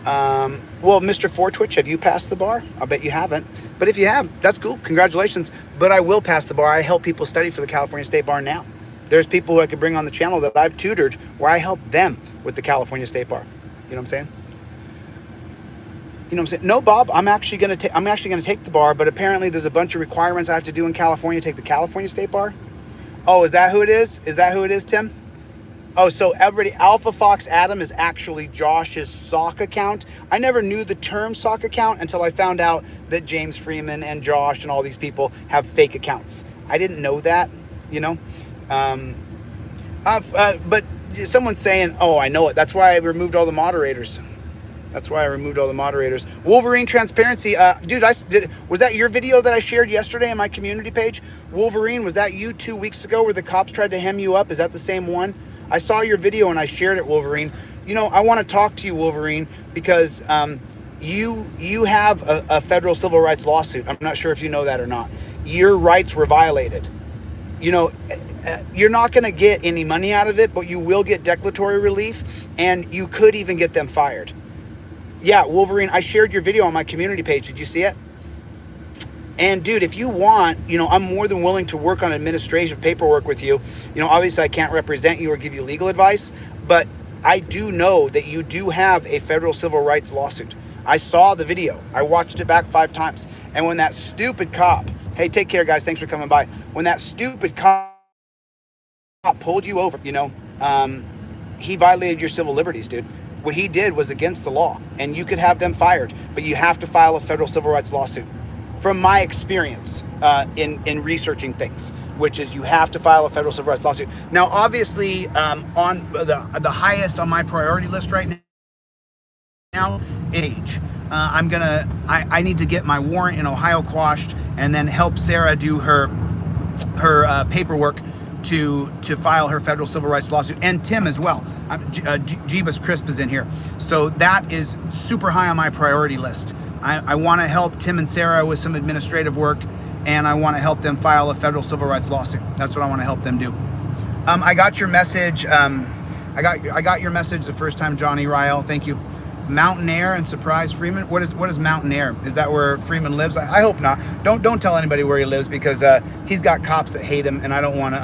S1: well, Mr. Fortwitch, have you passed the bar? I bet you haven't. But if you have, that's cool. Congratulations. But I will pass the bar. I help people study for the California State Bar now. There's people who I could bring on the channel that I've tutored where I help them with the California State Bar. You know what I'm saying? You know what I'm saying? No, Bob, I'm actually gonna take the bar, but apparently there's a bunch of requirements I have to do in California to take the California State Bar. Oh, is that who it is? Is that who it is, Tim? Oh, so everybody, Alpha Fox Adam is actually Josh's sock account. I never knew the term sock account until I found out that James Freeman and Josh and all these people have fake accounts. I didn't know that, you know. But someone's saying, oh, I know it. That's why I removed all the moderators. Wolverine transparency. Dude, was that your video that I shared yesterday on my community page? Wolverine, was that you 2 weeks ago where the cops tried to hem you up? Is that the same one? I saw your video and I shared it, Wolverine. You know, I want to talk to you, Wolverine, because you have a federal civil rights lawsuit. I'm not sure if you know that or not. Your rights were violated. You know, you're not going to get any money out of it, but you will get declaratory relief, and you could even get them fired. Yeah, Wolverine, I shared your video on my community page. Did you see it? And dude, if you want, you know, I'm more than willing to work on administrative paperwork with you. You know, obviously I can't represent you or give you legal advice, but I do know that you do have a federal civil rights lawsuit. I saw the video. I watched it back 5 times. And when that stupid cop, hey, take care, guys. Thanks for coming by. When that stupid cop pulled you over, you know, he violated your civil liberties, dude. What he did was against the law, and you could have them fired, but you have to file a federal civil rights lawsuit. From my experience in researching things, which is you have to file a federal civil rights lawsuit. Now, obviously, on the highest on my priority list right now, age. I need to get my warrant in Ohio quashed, and then help Sarah do her paperwork to file her federal civil rights lawsuit, and Tim as well. Jeebus Crisp is in here. So that is super high on my priority list. I want to help Tim and Sarah with some administrative work, and I want to help them file a federal civil rights lawsuit. That's what I want to help them do. I got your message. I got your message the first time, Johnny Ryle. Thank you. Mountain Air and Surprise Freeman. What is Mountain Air? Is that where Freeman lives? I hope not. Don't tell anybody where he lives, because he's got cops that hate him, and I don't want to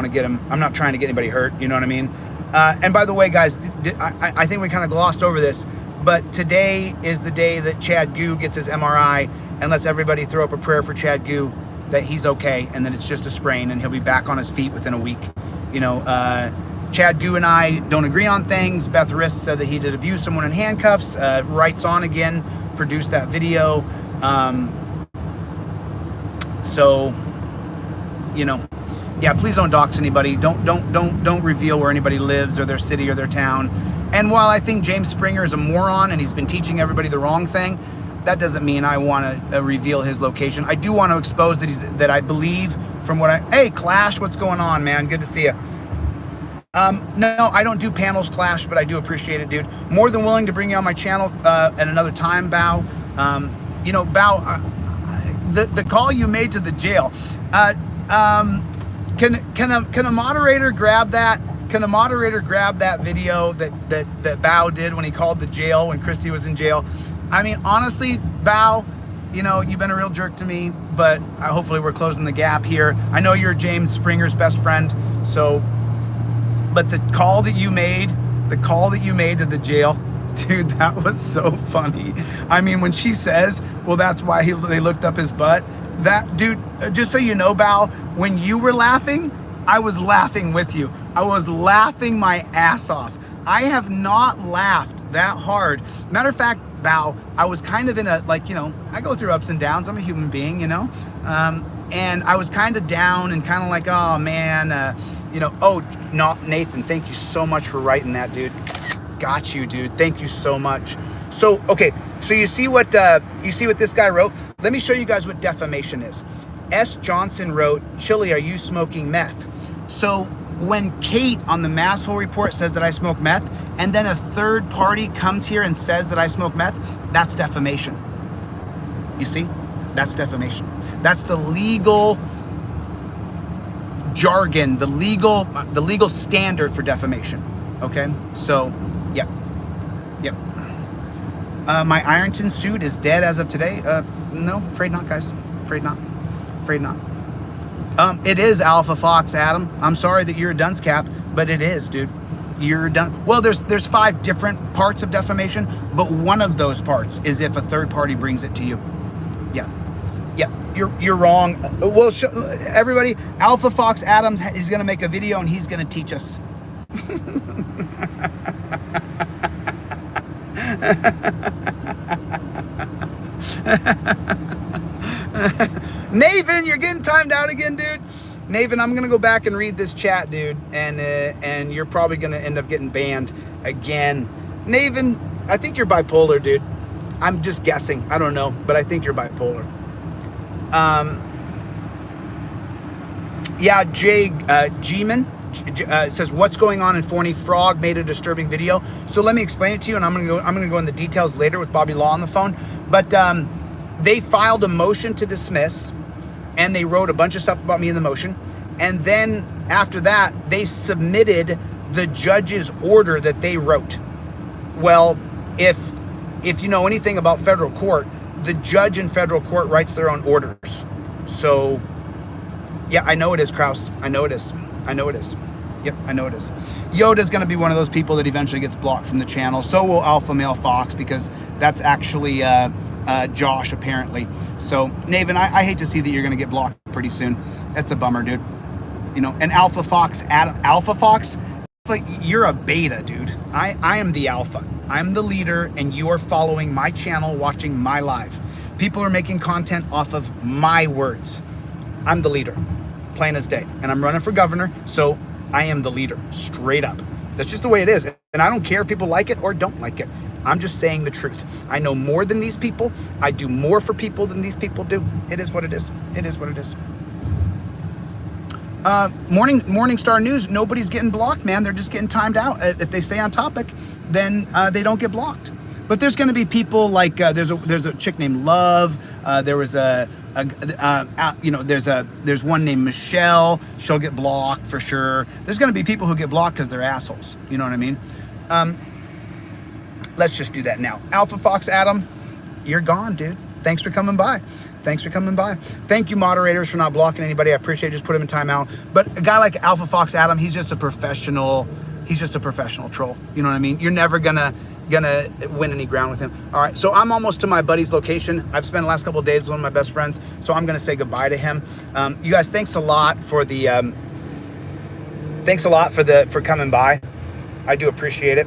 S1: get him. I'm not trying to get anybody hurt. You know what I mean? And by the way, guys, I think we kind of glossed over this, but today is the day that Chad Goo gets his MRI, and let's everybody throw up a prayer for Chad Goo that he's okay, and that it's just a sprain, and he'll be back on his feet within a week. You know, Chad Goo and I don't agree on things. Beth Riss said that he did abuse someone in handcuffs. Rights On again produced that video. So, you know, yeah, please don't dox anybody. Don't reveal where anybody lives or their city or their town. And while I think James Springer is a moron and he's been teaching everybody the wrong thing, that doesn't mean I want to reveal his location. I do want to expose that I believe from what hey, Clash, what's going on, man? Good to see you. No, I don't do panels, Clash, but I do appreciate it, dude. More than willing to bring you on my channel at another time, Bao. You know, Bao, the call you made to the jail. Can a moderator grab that? Can a moderator grab that video that Bao did when he called the jail when Christy was in jail? I mean, honestly, Bao, you know, you've been a real jerk to me, but hopefully we're closing the gap here. I know you're James Springer's best friend, so, but the call that you made to the jail, dude, that was so funny. I mean, when she says, well, that's why they looked up his butt, that, dude, just so you know, Bao, when you were laughing, I was laughing with you. I was laughing my ass off. I have not laughed that hard. Matter of fact, Bao, I was kind of in a, like, you know, I go through ups and downs. I'm a human being, you know? And I was kind of down and kind of like, oh, man, you know, oh, not Nathan, thank you so much for writing that, dude. Got you, dude. Thank you so much. So, okay, so you see what this guy wrote? Let me show you guys what defamation is. S. Johnson wrote, Chille, are you smoking meth? So when Kate on the Masshole report says that I smoke meth, and then a third party comes here and says that I smoke meth, that's defamation. You see? That's defamation. That's the legal jargon, the legal standard for defamation. Okay? So, yeah. Yep. My Ironton suit is dead as of today. No, afraid not, guys. Afraid not. Afraid not. It is Alpha Fox, Adam. I'm sorry that you're a dunce cap, but it is, dude. You're done. Well, there's 5 different parts of defamation, but one of those parts is if a third party brings it to you. Yeah. Yeah, you're wrong. Well, everybody, Alpha Fox Adam is going to make a video and he's going to teach us. Naven, you're getting timed out again, dude. Naven, I'm gonna go back and read this chat, dude, and you're probably gonna end up getting banned again. Naven, I think you're bipolar, dude. I'm just guessing. I don't know, but I think you're bipolar. Yeah, Jay G-Man says, what's going on in Forney? Frog made a disturbing video. So let me explain it to you, and I'm gonna go in the details later with Bobby Law on the phone. But they filed a motion to dismiss, and they wrote a bunch of stuff about me in the motion. And then after that, they submitted the judge's order that they wrote. Well, if you know anything about federal court, the judge in federal court writes their own orders. So, yeah, I know it is, Kraus. I know it is. I know it is. Yep, I know it is. Yoda's going to be one of those people that eventually gets blocked from the channel. So will Alpha Male Fox, because that's actually Josh, apparently. So, Naven, I hate to see that you're going to get blocked pretty soon. That's a bummer, dude. You know, and Alpha Fox, you're a beta, dude. I am the alpha. I'm the leader, and you are following my channel, watching my live. People are making content off of my words. I'm the leader, plain as day. And I'm running for governor, so I am the leader, straight up. That's just the way it is. And I don't care if people like it or don't like it. I'm just saying the truth. I know more than these people. I do more for people than these people do. It is what it is. It is what it is. Morning Star News, nobody's getting blocked, man. They're just getting timed out. If they stay on topic, then they don't get blocked. But there's going to be people like there's a chick named Love. There was there's one named Michelle. She'll get blocked for sure. There's going to be people who get blocked because they're assholes. You know what I mean? Let's just do that now. Alpha Fox Adam, you're gone, dude. Thanks for coming by. Thanks for coming by. Thank you, moderators, for not blocking anybody. I appreciate it. Just put him in timeout. But a guy like Alpha Fox Adam, he's just a professional. He's just a professional troll. You know what I mean? You're never gonna win any ground with him. All right, so I'm almost to my buddy's location. I've spent the last couple of days with one of my best friends, so I'm gonna say goodbye to him. You guys, thanks a lot for the for coming by. I do appreciate it.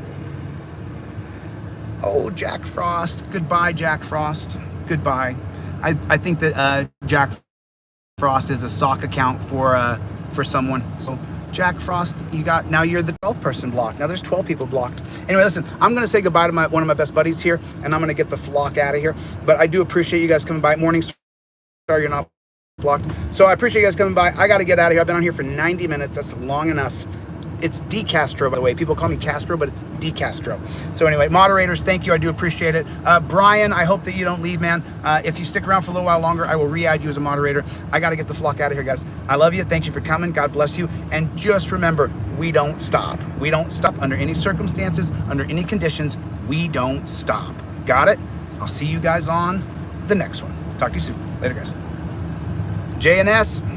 S1: Oh, Jack Frost. Goodbye, Jack Frost. Goodbye. I think that Jack Frost is a sock account for for someone. So Jack Frost, now you're the 12th person blocked. Now there's 12 people blocked. Anyway, listen, I'm going to say goodbye to one of my best buddies here, and I'm going to get the flock out of here. But I do appreciate you guys coming by. Morningstar, you're not blocked. So I appreciate you guys coming by. I got to get out of here. I've been on here for 90 minutes. That's long enough. It's DeCastro, by the way. People call me Castro, but it's DeCastro. So anyway, moderators, thank you. I do appreciate it. Brian, I hope that you don't leave, man. If you stick around for a little while longer, I will re-add you as a moderator. I got to get the flock out of here, guys. I love you. Thank you for coming. God bless you. And just remember, we don't stop. We don't stop under any circumstances, under any conditions. We don't stop. Got it? I'll see you guys on the next one. Talk to you soon. Later, guys. JNS.